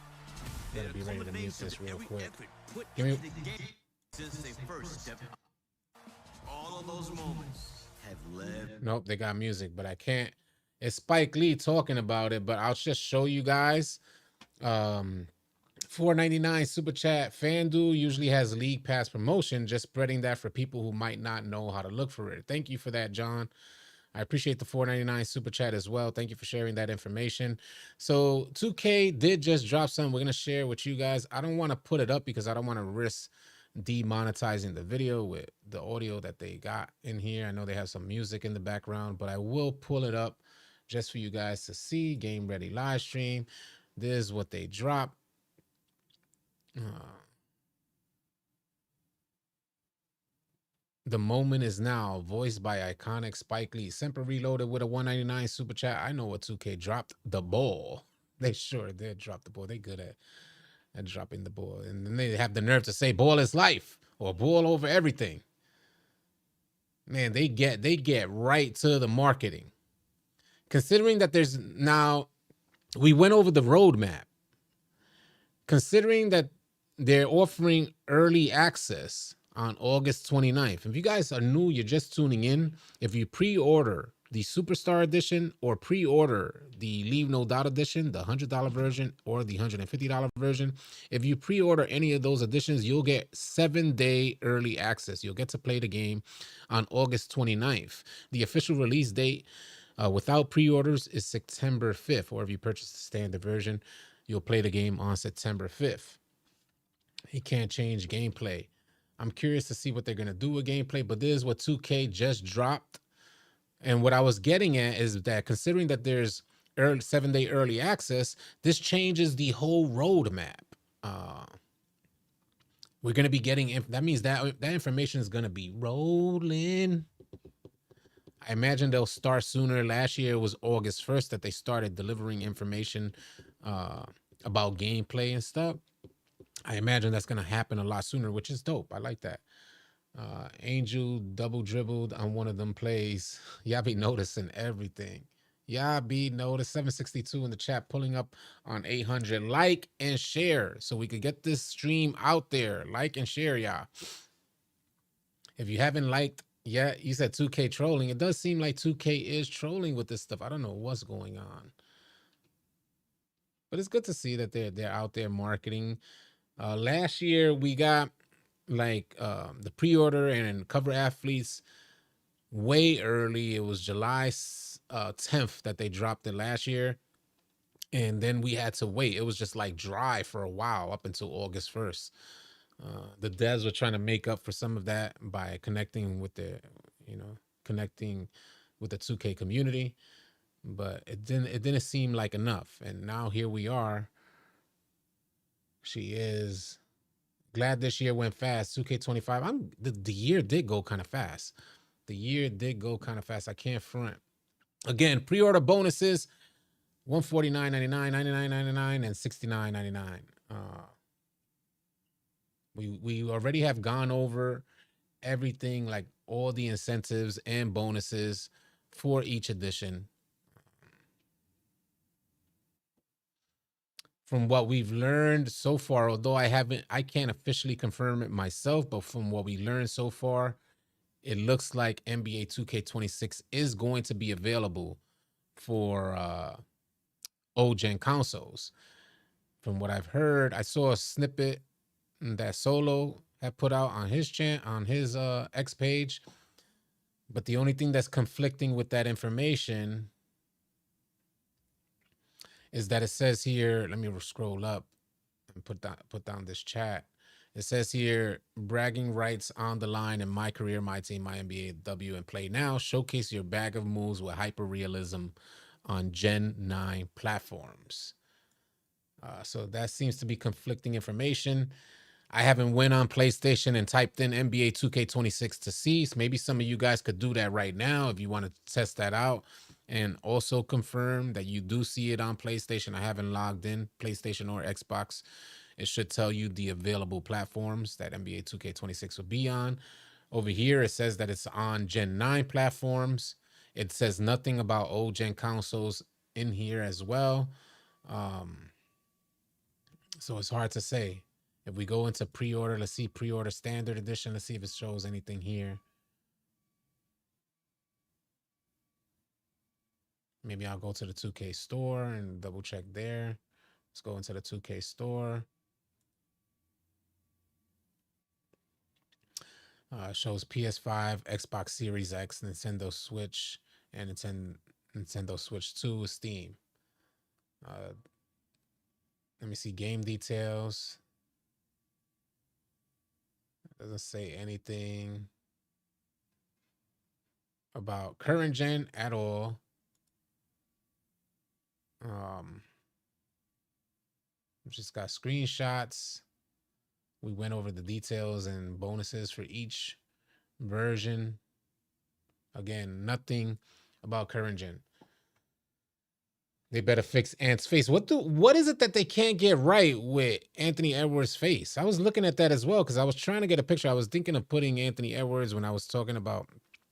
Gotta be ready to mute this real quick. Give me. Since they first stepped, all of those moments have led. Nope, they got music, but I can't. It's Spike Lee talking about it, but I'll just show you guys. $4.99 super chat. FanDuel usually has league pass promotion, just spreading that for people who might not know how to look for it. Thank you for that, John. I appreciate the $4.99 super chat as well. Thank you for sharing that information. So 2K did just drop something we're going to share with you guys. I don't want to put it up because I don't want to risk demonetizing the video with the audio that they got in here. I know they have some music in the background, but I will pull it up just for you guys to see. Game ready live stream. This is what they dropped. The moment is now, voiced by iconic Spike Lee. Semper Reloaded with a $1.99 super chat. I know what 2K dropped. The ball. They sure did drop the ball. They good at dropping the ball. And then they have the nerve to say ball is life or ball over everything. Man, they get right to the marketing. Considering that there's now, we went over the roadmap. Considering that they're offering early access on August 29th. If you guys are new, you're just tuning in. If you pre-order the Superstar Edition or pre-order the Leave No Doubt Edition, the $100 version or the $150 version, if you pre-order any of those editions, you'll get 7-day early access. You'll get to play the game on August 29th. The official release date without pre-orders is September 5th, or if you purchase the standard version, you'll play the game on September 5th. He can't change gameplay. I'm curious to see what they're going to do with gameplay, but this is what 2K just dropped. And what I was getting at is that considering that there's 7-day early access, this changes the whole roadmap. We're going to be getting, that means that information is going to be rolling. I imagine they'll start sooner. Last year it was August 1st that they started delivering information about gameplay and stuff. I imagine that's going to happen a lot sooner, which is dope. I like that. Angel double dribbled on one of them plays. Y'all be noticing everything. Y'all be noticed. 762 in the chat, pulling up on 800. Like and share so we could get this stream out there. Like and share, y'all. If you haven't liked yet, you said 2K trolling. It does seem like 2K is trolling with this stuff. I don't know what's going on. But it's good to see that they're out there marketing. Last year we got like the pre-order and cover athletes way early. It was July 10th that they dropped it last year, and then we had to wait. It was just like dry for a while up until August 1st. The devs were trying to make up for some of that by connecting with the 2K community, but it didn't seem like enough. And now here we are. She is glad this year went fast. 2K25. The year did go kind of fast. The year did go kind of fast. I can't front. Again, pre-order bonuses: $149.99, $99.99, and $69.99. We already have gone over everything, like all the incentives and bonuses for each edition. From what we've learned so far, although I can't officially confirm it myself, but from what we learned so far, it looks like NBA 2K26 is going to be available for old-gen consoles. From what I've heard, I saw a snippet that Solo had put out on his X page, but the only thing that's conflicting with that information is that it says here, let me scroll up and put down this chat. It says here, bragging rights on the line in my career, my team, my NBA W, and play now. Showcase your bag of moves with hyper realism on Gen 9 platforms. So that seems to be conflicting information. I haven't went on PlayStation and typed in NBA 2K26 to see. So maybe some of you guys could do that right now if you want to test that out, and also confirm that you do see it on PlayStation. I haven't logged in PlayStation or Xbox. It should tell you the available platforms that NBA 2K26 will be on. Over here, it says that it's on Gen 9 platforms. It says nothing about old Gen consoles in here as well. So it's hard to say. If we go into pre-order, let's see pre-order standard edition. Let's see if it shows anything here. Maybe I'll go to the 2K store and double check there. Let's go into the 2K store. Shows PS5, Xbox Series X, Nintendo Switch, and Nintendo Switch 2 with Steam. Let me see game details. It doesn't say anything about current gen at all. Just got screenshots. We went over the details and bonuses for each version. Again, nothing about current gen. They better fix Ant's face. What is it that they can't get right with Anthony Edwards' face? I was looking at that as well because I was trying to get a picture. I was thinking of putting Anthony Edwards when I was talking about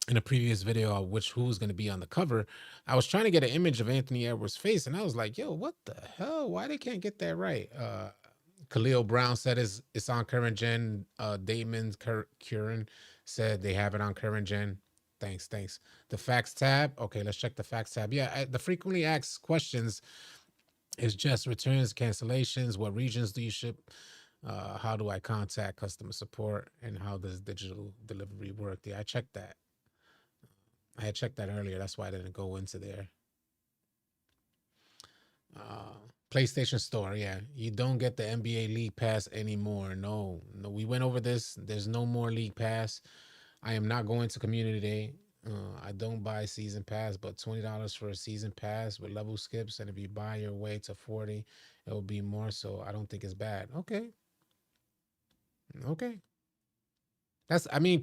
in a previous video of who's going to be on the cover. I was trying to get an image of Anthony Edwards' face, and I was like, yo, what the hell? Why they can't get that right? Khalil Brown said it's on current gen. Damon Curran said they have it on current gen. Thanks. The facts tab. Okay, let's check the facts tab. Yeah, the frequently asked questions is just returns, cancellations. What regions do you ship? How do I contact customer support? And how does digital delivery work? Yeah, I checked that. I had checked that earlier. That's why I didn't go into there. PlayStation Store. Yeah, you don't get the NBA League Pass anymore. No, we went over this. There's no more League Pass. I am not going to Community Day. I don't buy season pass, but $20 for a season pass with level skips, and if you buy your way to 40, it will be more. So I don't think it's bad. Okay.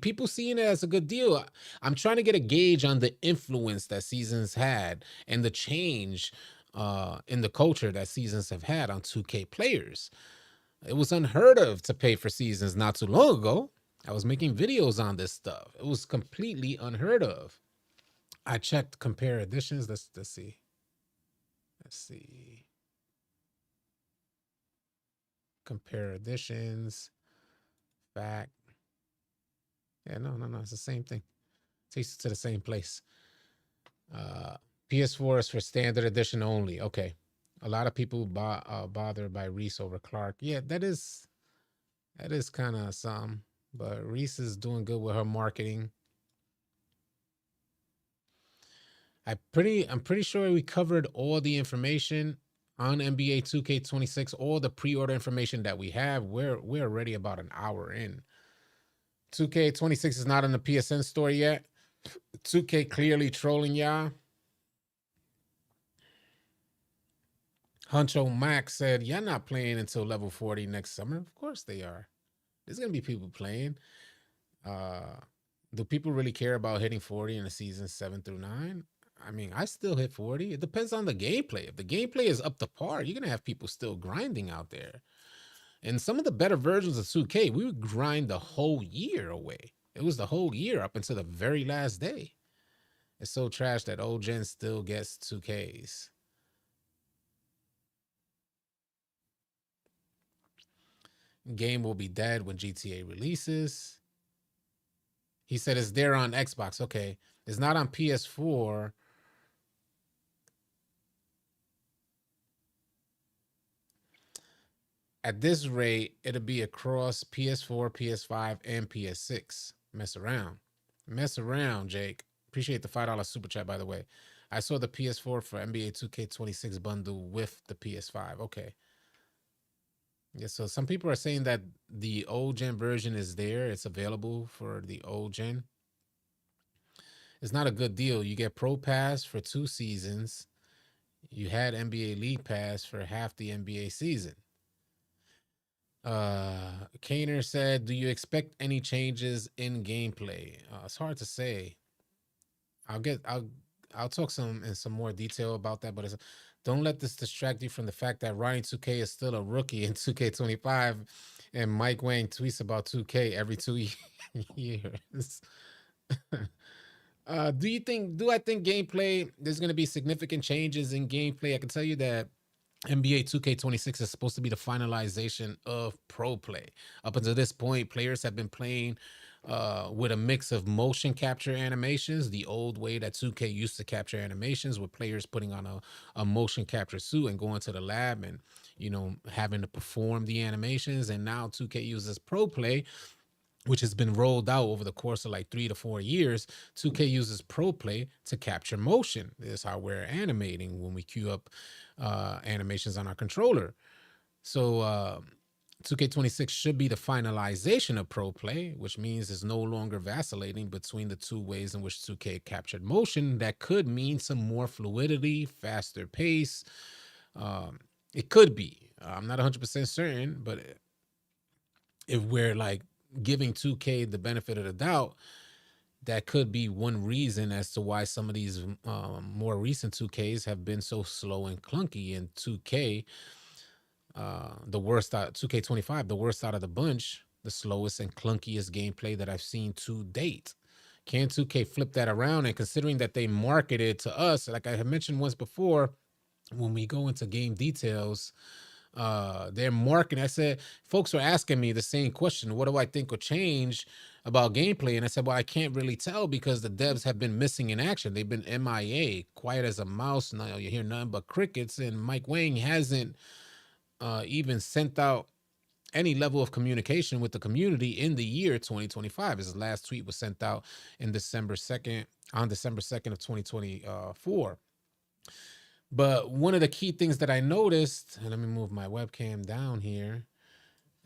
People seeing it as a good deal. I'm trying to get a gauge on the influence that seasons had and the change in the culture that seasons have had on 2K players. It was unheard of to pay for seasons not too long ago. I was making videos on this stuff. It was completely unheard of. I checked compare editions. Let's see. Compare editions. Fact. Yeah, no. It's the same thing. Takes you to the same place. PS4 is for standard edition only. Okay. A lot of people bothered by Reese over Clark. Yeah, that is kind of some. But Reese is doing good with her marketing. I'm pretty sure we covered all the information on NBA 2K26, all the pre-order information that we have. We're already about an hour in. 2K26 is not on the PSN store yet. 2K clearly trolling y'all. Huncho Max said, "Y'all not playing until level 40 next summer." Of course they are. There's gonna be people playing. Do people really care about hitting 40 in the season 7 through 9? I mean, I still hit 40. It depends on the gameplay. If the gameplay is up to par, you're gonna have people still grinding out there. And some of the better versions of 2K, we would grind the whole year away. It was the whole year up until the very last day. It's so trash that old gen still gets 2Ks. Game will be dead when GTA releases. He said it's there on Xbox. Okay. It's not on PS4. At this rate, it'll be across PS4, PS5, and PS6. Mess around, Jake. Appreciate the $5 super chat, by the way. I saw the PS4 for NBA 2K26 bundle with the PS5. Okay. Yeah, so some people are saying that the old gen version is there. It's available for the old gen. It's not a good deal. You get Pro Pass for 2 seasons. You had NBA League Pass for half the NBA season. Kaner said, "Do you expect any changes in gameplay?" It's hard to say. I'll get I'll talk some in some more detail about that, but don't let this distract you from the fact that Ronnie 2K is still a rookie in 2K25, and Mike Wang tweets about 2K every 2 years. Do I think gameplay, there's going to be significant changes in gameplay? I can tell you that NBA 2K26 is supposed to be the finalization of pro play. Up until this point, players have been playing with a mix of motion capture animations, the old way that 2K used to capture animations, with players putting on a motion capture suit and going to the lab and, having to perform the animations. And now 2K uses pro play, which has been rolled out over the course of like 3 to 4 years. 2K uses Pro Play to capture motion. This is how we're animating when we queue up animations on our controller. So 2K26 should be the finalization of Pro Play, which means it's no longer vacillating between the two ways in which 2K captured motion. That could mean some more fluidity, faster pace. It could be. I'm not 100% certain, but if we're like giving 2K the benefit of the doubt, that could be one reason as to why some of these more recent 2Ks have been so slow and clunky. And 2K, the worst out, 2K25, the worst out of the bunch, the slowest and clunkiest gameplay that I've seen to date. Can 2K flip that around? And considering that they marketed to us, like I had mentioned once before, when we go into game details, their marketing, I said, folks are asking me the same question: what do I think will change about gameplay? And I said, well, I can't really tell because the devs have been missing in action. They've been MIA, quiet as a mouse. Now you hear nothing but crickets, and Mike Wang hasn't even sent out any level of communication with the community in the year 2025. His last tweet was sent out in December 2nd, on December 2nd of 2024. But one of the key things that I noticed, and let me move my webcam down here,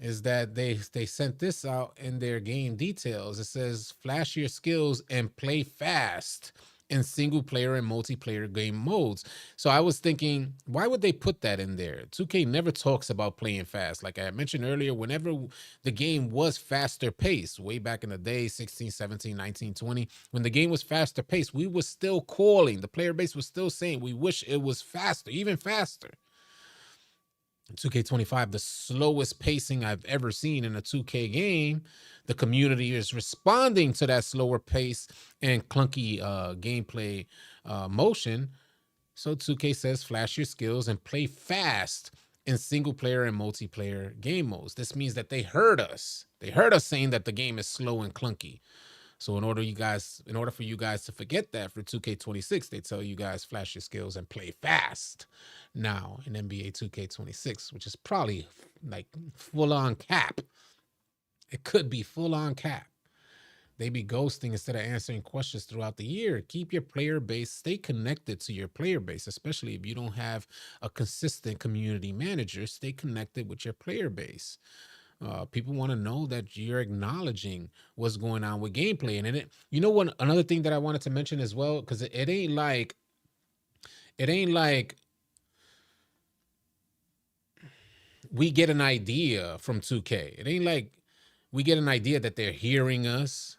is that they sent this out in their game details. It says flash your skills and play fast in single player and multiplayer game modes. So I was thinking, why would they put that in there? 2K never talks about playing fast. Like I mentioned earlier, whenever the game was faster paced, way back in the day, 16, 17, 19, 20, when the game was faster paced, we were still calling, the player base was still saying, we wish it was faster, even faster. 2K25, the slowest pacing I've ever seen in a 2K game. The community is responding to that slower pace and clunky gameplay motion. So 2K says flash your skills and play fast in single player and multiplayer game modes. This means that they heard us. They heard us saying that the game is slow and clunky. So in order for you guys to forget that, for 2K26, they tell you guys flash your skills and play fast now in NBA 2K26, which is probably like full on cap. It could be full on cap. They be ghosting instead of answering questions throughout the year. Keep your player base, stay connected to your player base, especially if you don't have a consistent community manager. Stay connected with your player base. People want to know that you're acknowledging what's going on with gameplay. And what, another thing that I wanted to mention as well, because it ain't like we get an idea from 2K. It ain't like we get an idea that they're hearing us.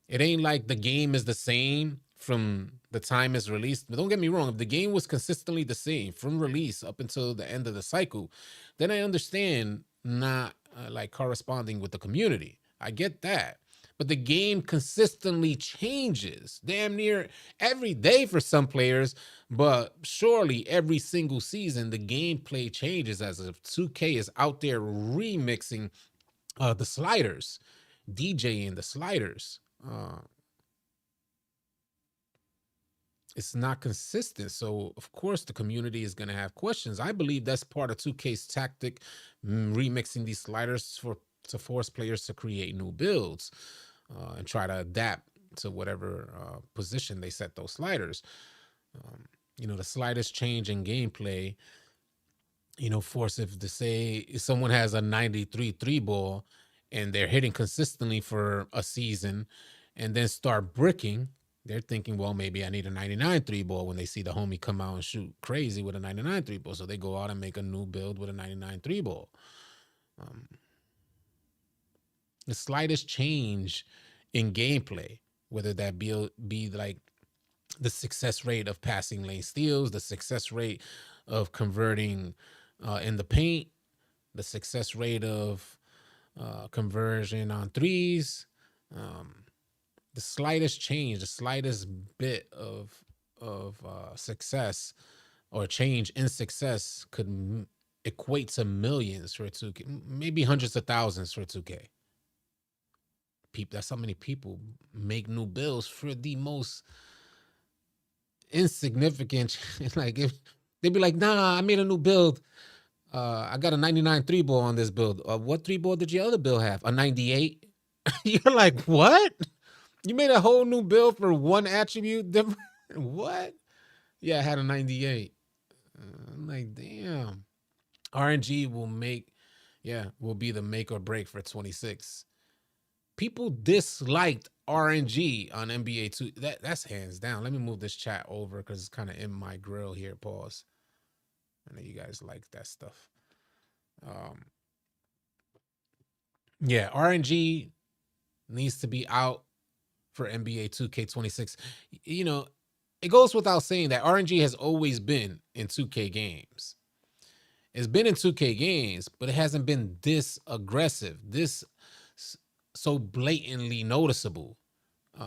It ain't like the game is the same from the time it's released. But don't get me wrong, if the game was consistently the same from release up until the end of the cycle, then I understand not like corresponding with the community. I get that. But the game consistently changes damn near every day for some players, but surely every single season the gameplay changes as if 2K is out there remixing the sliders, DJing the sliders. It's not consistent. So, of course, the community is going to have questions. I believe that's part of 2K's tactic, remixing these sliders to force players to create new builds and try to adapt to whatever position they set those sliders. The sliders change in gameplay force if to say if someone has a 93 three ball and they're hitting consistently for a season and then start bricking, they're thinking, well, maybe I need a 99 three ball when they see the homie come out and shoot crazy with a 99 three ball. So they go out and make a new build with a 99 three ball. The slightest change in gameplay, whether that be like the success rate of passing lane steals, the success rate of converting in the paint, the success rate of conversion on threes, the slightest change, the slightest bit of success or change in success could equate to millions for 2K, maybe hundreds of thousands for 2K. That's how many people make new builds for the most insignificant. Like if they'd be like, nah, I made a new build. I got a 99 three ball on this build. What three ball did your other build have? A 98? You're like, what? You made a whole new build for one attribute different? What? Yeah, I had a 98. I'm like, damn. RNG will be the make or break for 26. People disliked RNG on NBA 2. That's hands down. Let me move this chat over because it's kind of in my grill here. Pause. I know you guys like that stuff. Yeah, RNG needs to be out for NBA 2K26. It goes without saying that RNG has always been in 2K games. It's been in 2K games, but it hasn't been this aggressive, this so blatantly noticeable. Do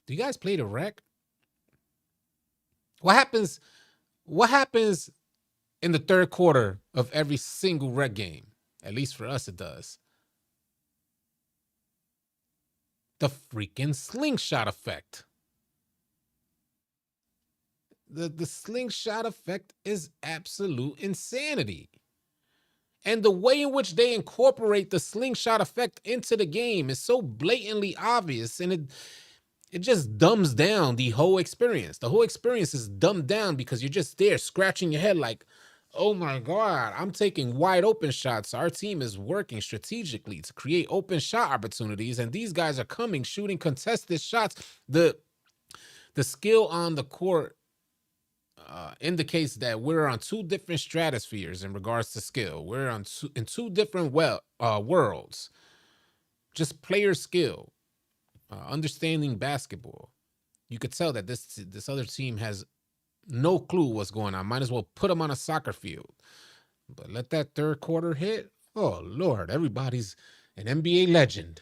you guys play the rec? What happens in the third quarter of every single rec game? At least for us, it does. The freaking slingshot effect. The slingshot effect is absolute insanity. And the way in which they incorporate the slingshot effect into the game is so blatantly obvious, and it just dumbs down the whole experience. The whole experience is dumbed down because you're just there scratching your head like, oh my God, I'm taking wide open shots. Our team is working strategically to create open shot opportunities, and these guys are coming, shooting contested shots. The skill on the court indicates that we're on two different stratospheres in regards to skill. We're in two different worlds. Just player skill, understanding basketball. You could tell that this other team has no clue what's going on. Might as well put them on a soccer field. But let that third quarter hit. Oh Lord, everybody's an NBA legend.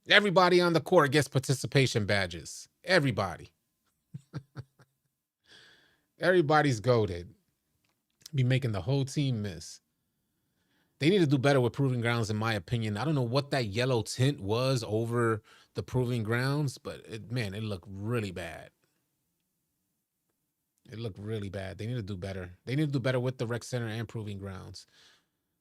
Everybody on the court gets participation badges. Everybody. Everybody's goated. Be making the whole team miss. They need to do better with proving grounds, in my opinion. I don't know what that yellow tint was over the proving grounds, but it looked really bad. It looked really bad. They need to do better. They need to do better with the rec center and proving grounds.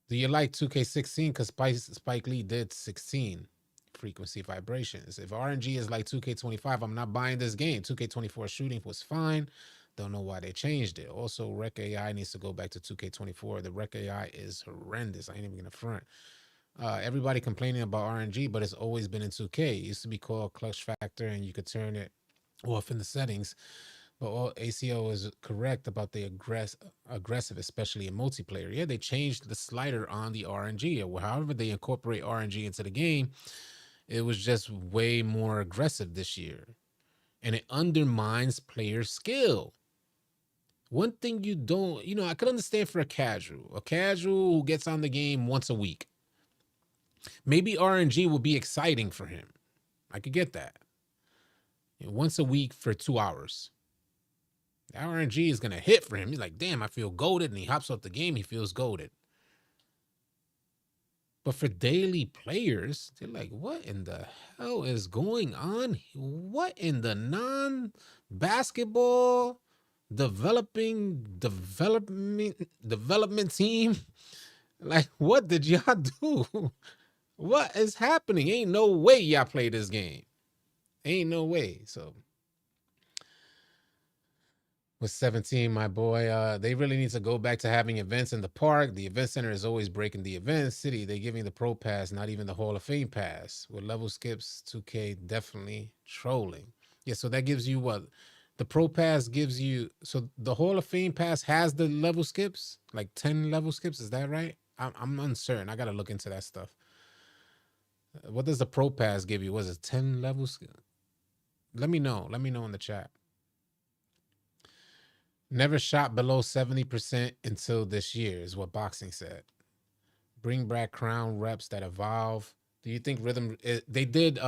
Do you like 2K16? Because Spike Lee did 16 frequency vibrations. If RNG is like 2K25, I'm not buying this game. 2K24 shooting was fine. Don't know why they changed it. Also, Rec AI needs to go back to 2K24. The Rec AI is horrendous. I ain't even gonna front. Everybody complaining about RNG, but it's always been in 2K. It used to be called Clutch Factor, and you could turn it off in the settings. But ACO is correct about the aggressive, especially in multiplayer. Yeah, they changed the slider on the RNG, or however they incorporate RNG into the game. It was just way more aggressive this year, and it undermines player skill. One thing I could understand for a casual who gets on the game once a week. Maybe RNG will be exciting for him. I could get that. Once a week for 2 hours. That RNG is going to hit for him. He's like, damn, I feel goated. And he hops off the game. He feels goated. But for daily players, they're like, what in the hell is going on? What in the non-basketball development team? Like, what did y'all do? What is happening? Ain't no way y'all play this game. Ain't no way. So With 17, my boy, they really need to go back to having events in the park. The event center is always breaking the event. City, they giving the pro pass, not even the Hall of Fame pass. With level skips, 2K definitely trolling. Yeah, so that gives you what? The pro pass gives you, so the Hall of Fame pass has the level skips, like 10 level skips. Is that right? I'm uncertain. I got to look into that stuff. What does the pro pass give you? Was it 10 levels? Let me know. Let me know in the chat. Never shot below 70% until this year, is what boxing said. Bring back crown reps that evolve. Do you think rhythm? They did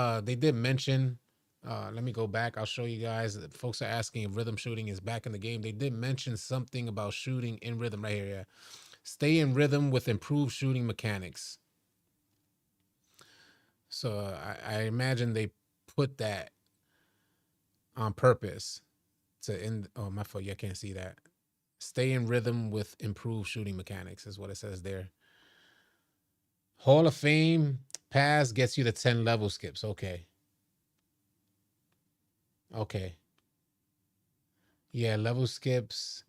mention. Let me go back. I'll show you guys. Folks are asking if rhythm shooting is back in the game. They did mention something about shooting in rhythm right here. Yeah. Stay in rhythm with improved shooting mechanics. So I imagine they put that on purpose to end. Oh, my fault. You can't see that. Stay in rhythm with improved shooting mechanics is what it says there. Hall of Fame pass gets you the 10 level skips. Okay. Okay. Yeah, level skips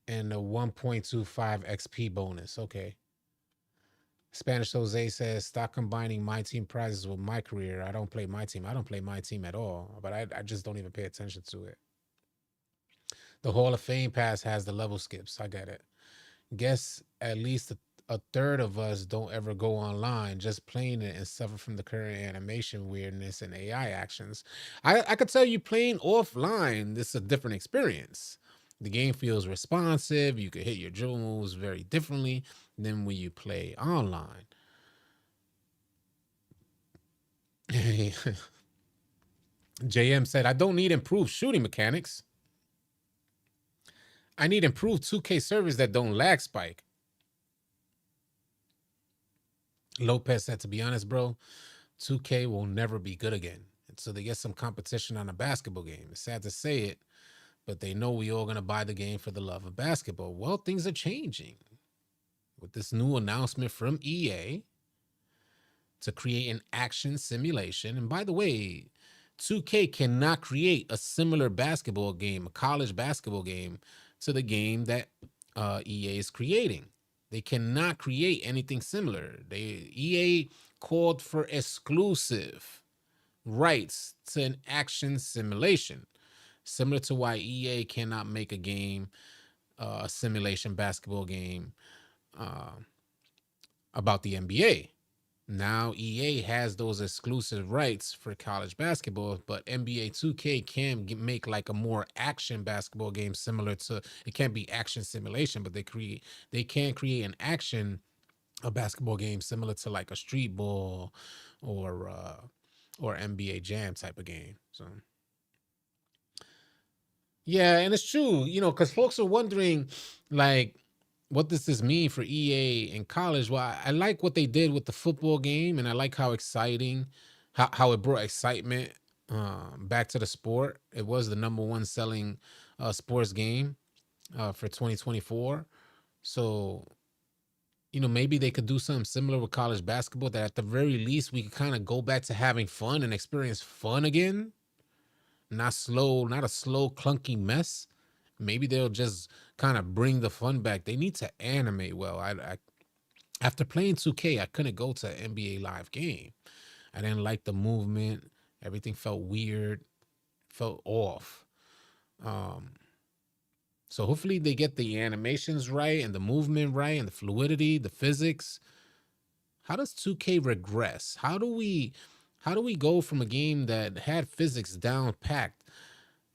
and a 1.25 XP bonus. Okay. Spanish Jose says, stop combining my team prizes with my career. I don't play my team. I don't play my team at all, but I just don't even pay attention to it. The Hall of Fame pass has the level skips. I get it. Guess at least a third of us don't ever go online, just playing it and suffer from the current animation weirdness and AI actions. I could tell you playing offline, this is a different experience. The game feels responsive. You can hit your dribble moves very differently than when you play online. JM said, I don't need improved shooting mechanics. I need improved 2K servers that don't lag spike. Lopez said, to be honest, bro, 2K will never be good again until they get some competition on a basketball game. It's sad to say it, but they know we all going to buy the game for the love of basketball. Well, things are changing with this new announcement from EA to create an action simulation. And by the way, 2K cannot create a similar basketball game, a college basketball game, to the game that EA is creating. They cannot create anything similar. EA called for exclusive rights to an action simulation, similar to why EA cannot make a game, a simulation basketball game about the NBA. Now EA has those exclusive rights for college basketball, but NBA 2K can make like a more action basketball game similar to, it can't be action simulation, but they can create an action a basketball game similar to like a street ball or NBA Jam type of game. So yeah, and it's true, because folks are wondering, like, what does this mean for EA in college? Well, I like what they did with the football game, and I like how exciting, how it brought excitement back to the sport. It was the number one selling sports game for 2024. So, maybe they could do something similar with college basketball that at the very least we could kind of go back to having fun and experience fun again. Not a slow, clunky mess. Maybe they'll just kind of bring the fun back. They need to animate well. I after playing 2K, I couldn't go to an NBA live game. I didn't like the movement. Everything felt weird, felt off. Um, so hopefully they get the animations right and the movement right and the fluidity, the physics. How does 2K regress? How do we go from a game that had physics down packed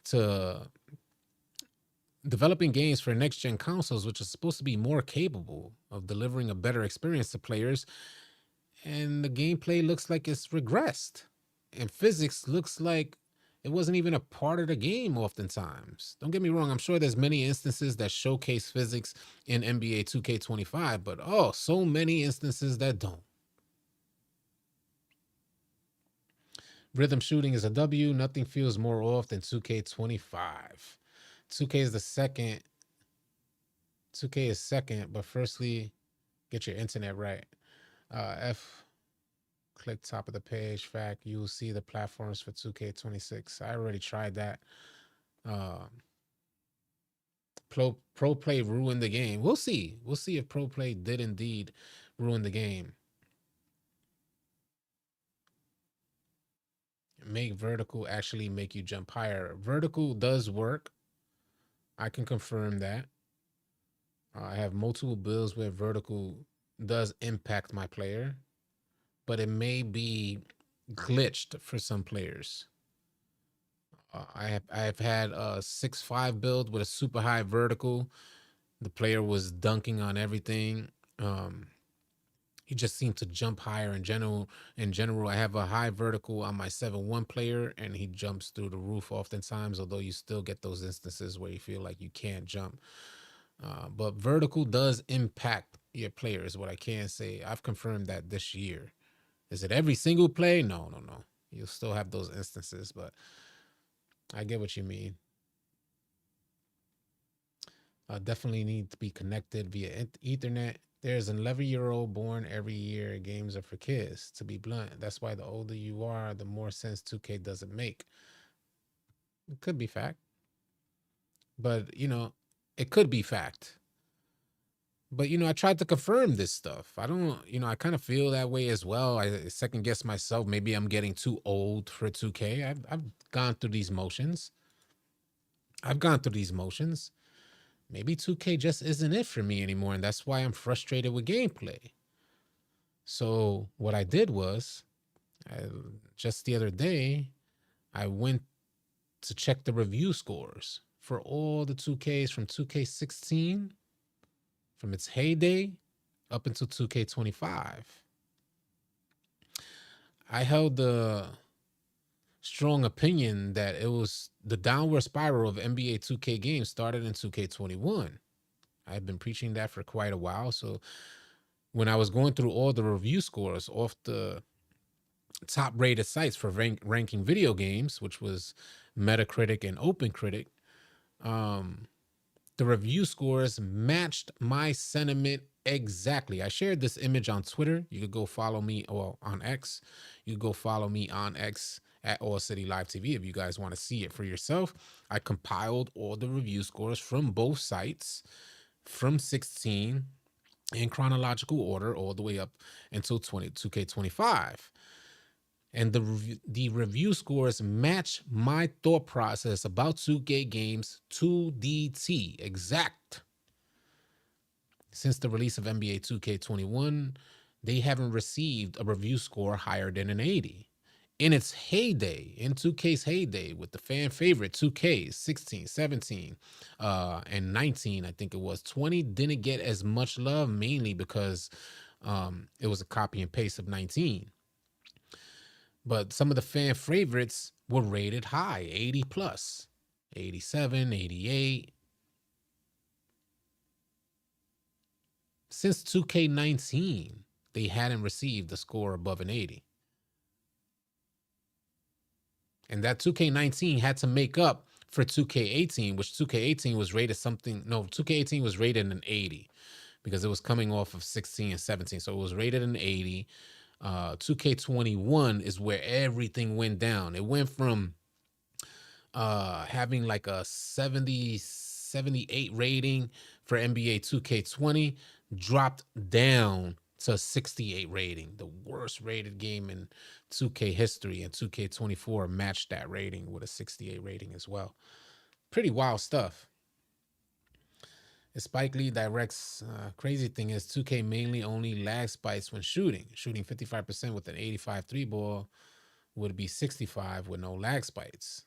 to developing games for next gen consoles, which is supposed to be more capable of delivering a better experience to players, and the gameplay looks like it's regressed, and physics looks like it wasn't even a part of the game oftentimes. Don't get me wrong, I'm sure there's many instances that showcase physics in NBA 2K25, but oh, so many instances that don't. Rhythm shooting is a W. Nothing feels more off than 2K25. 2K is the second. 2K is second, but firstly, get your internet right. F, click top of the page. Fact, you will see the platforms for 2K26. I already tried that. Uh, pro play ruined the game. We'll see. We'll see if pro play did indeed ruin the game. Make vertical actually make you jump higher. Vertical does work. I can confirm that. I have multiple builds where vertical does impact my player, but it may be glitched for some players. I've had a 6-5 build with a super high vertical. The player was dunking on everything. He just seemed to jump higher in general. In general, I have a high vertical on my 7-1 player, and he jumps through the roof oftentimes, although you still get those instances where you feel like you can't jump. But vertical does impact your player, is what I can say. I've confirmed that this year. Is it every single play? No. You'll still have those instances, but I get what you mean. Definitely need to be connected via Ethernet. There's an 11-year-old born every year. Games are for kids, to be blunt. That's why the older you are, the more sense 2K doesn't make. It could be fact. But, it could be fact. But, I tried to confirm this stuff. I don't, I kind of feel that way as well. I second guess myself. Maybe I'm getting too old for 2K. I've gone through these motions. Maybe 2K just isn't it for me anymore, and that's why I'm frustrated with gameplay. So what I did was, just the other day, I went to check the review scores for all the 2Ks from 2K16, from its heyday up until 2K25. I held the strong opinion that it was the downward spiral of NBA 2K games started in 2K21. I've been preaching that for quite a while. So when I was going through all the review scores off the top rated sites for ranking video games, which was Metacritic and OpenCritic, the review scores matched my sentiment exactly. I shared this image on Twitter. You could go follow me, or on X. You could go follow me on X at All City Live TV if you guys want to see it for yourself. I compiled all the review scores from both sites from 16 in chronological order all the way up until 2K25. And the review scores match my thought process about 2K games to the T, exact. Since the release of NBA 2K21, they haven't received a review score higher than an 80. In its heyday, in 2K's heyday, with the fan favorite 2K, 16, 17, and 19, I think it was, 20 didn't get as much love, mainly because it was a copy and paste of 19. But some of the fan favorites were rated high, 80 plus, 87, 88. Since 2K19, they hadn't received a score above an 80. And that 2K19 had to make up for 2K18, which 2K18 was rated 2K18 was rated an 80 because it was coming off of 16 and 17. So it was rated an 80. 2K21 is where everything went down. It went from having like a 70, 78 rating for NBA 2K20, dropped down to 68 rating, the worst rated game in 2K history, and 2K24 matched that rating with a 68 rating as well. Pretty wild stuff. Spike Lee directs. Crazy thing is 2K mainly only lag spikes when shooting. Shooting 55% with an 85 3 ball would be 65 with no lag spikes.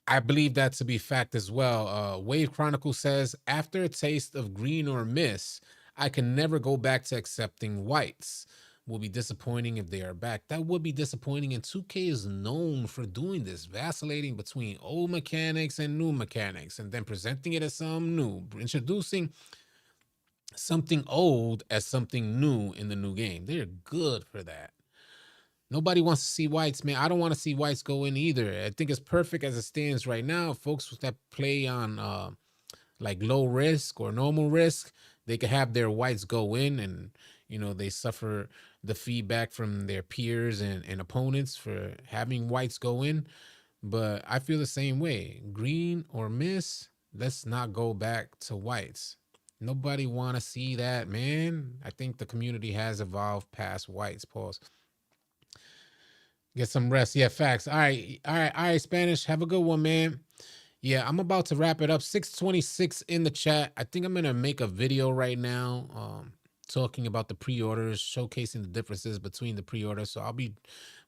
I believe that to be fact as well. Wave Chronicle says, after a taste of green or miss, I can never go back to accepting whites. Will be disappointing if they are back. That would be disappointing, and 2K is known for doing this, vacillating between old mechanics and new mechanics, and then presenting it as something new, introducing something old as something new in the new game. They're good for that. Nobody wants to see whites, man. I don't want to see whites go in either. I think it's perfect as it stands right now. Folks that play on like low risk or normal risk, they can have their whites go in, and they suffer the feedback from their peers and opponents for having whites go in. but I feel the same way. Green or miss, let's not go back to whites. Nobody want to see that, man. I think the community has evolved past whites. Pause. Get some rest. Yeah, facts. All right. All right. All right, Spanish. Have a good one, man. Yeah, I'm about to wrap it up. 626 in the chat. I think I'm going to make a video right now talking about the pre-orders, showcasing the differences between the pre-orders. So I'll be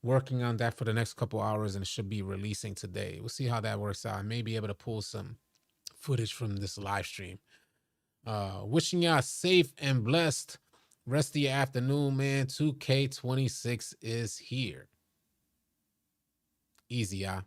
working on that for the next couple hours, and it should be releasing today. We'll see how that works out. I may be able to pull some footage from this live stream. Wishing y'all safe and blessed rest of your afternoon, man. 2K26 is here. Easy, y'all.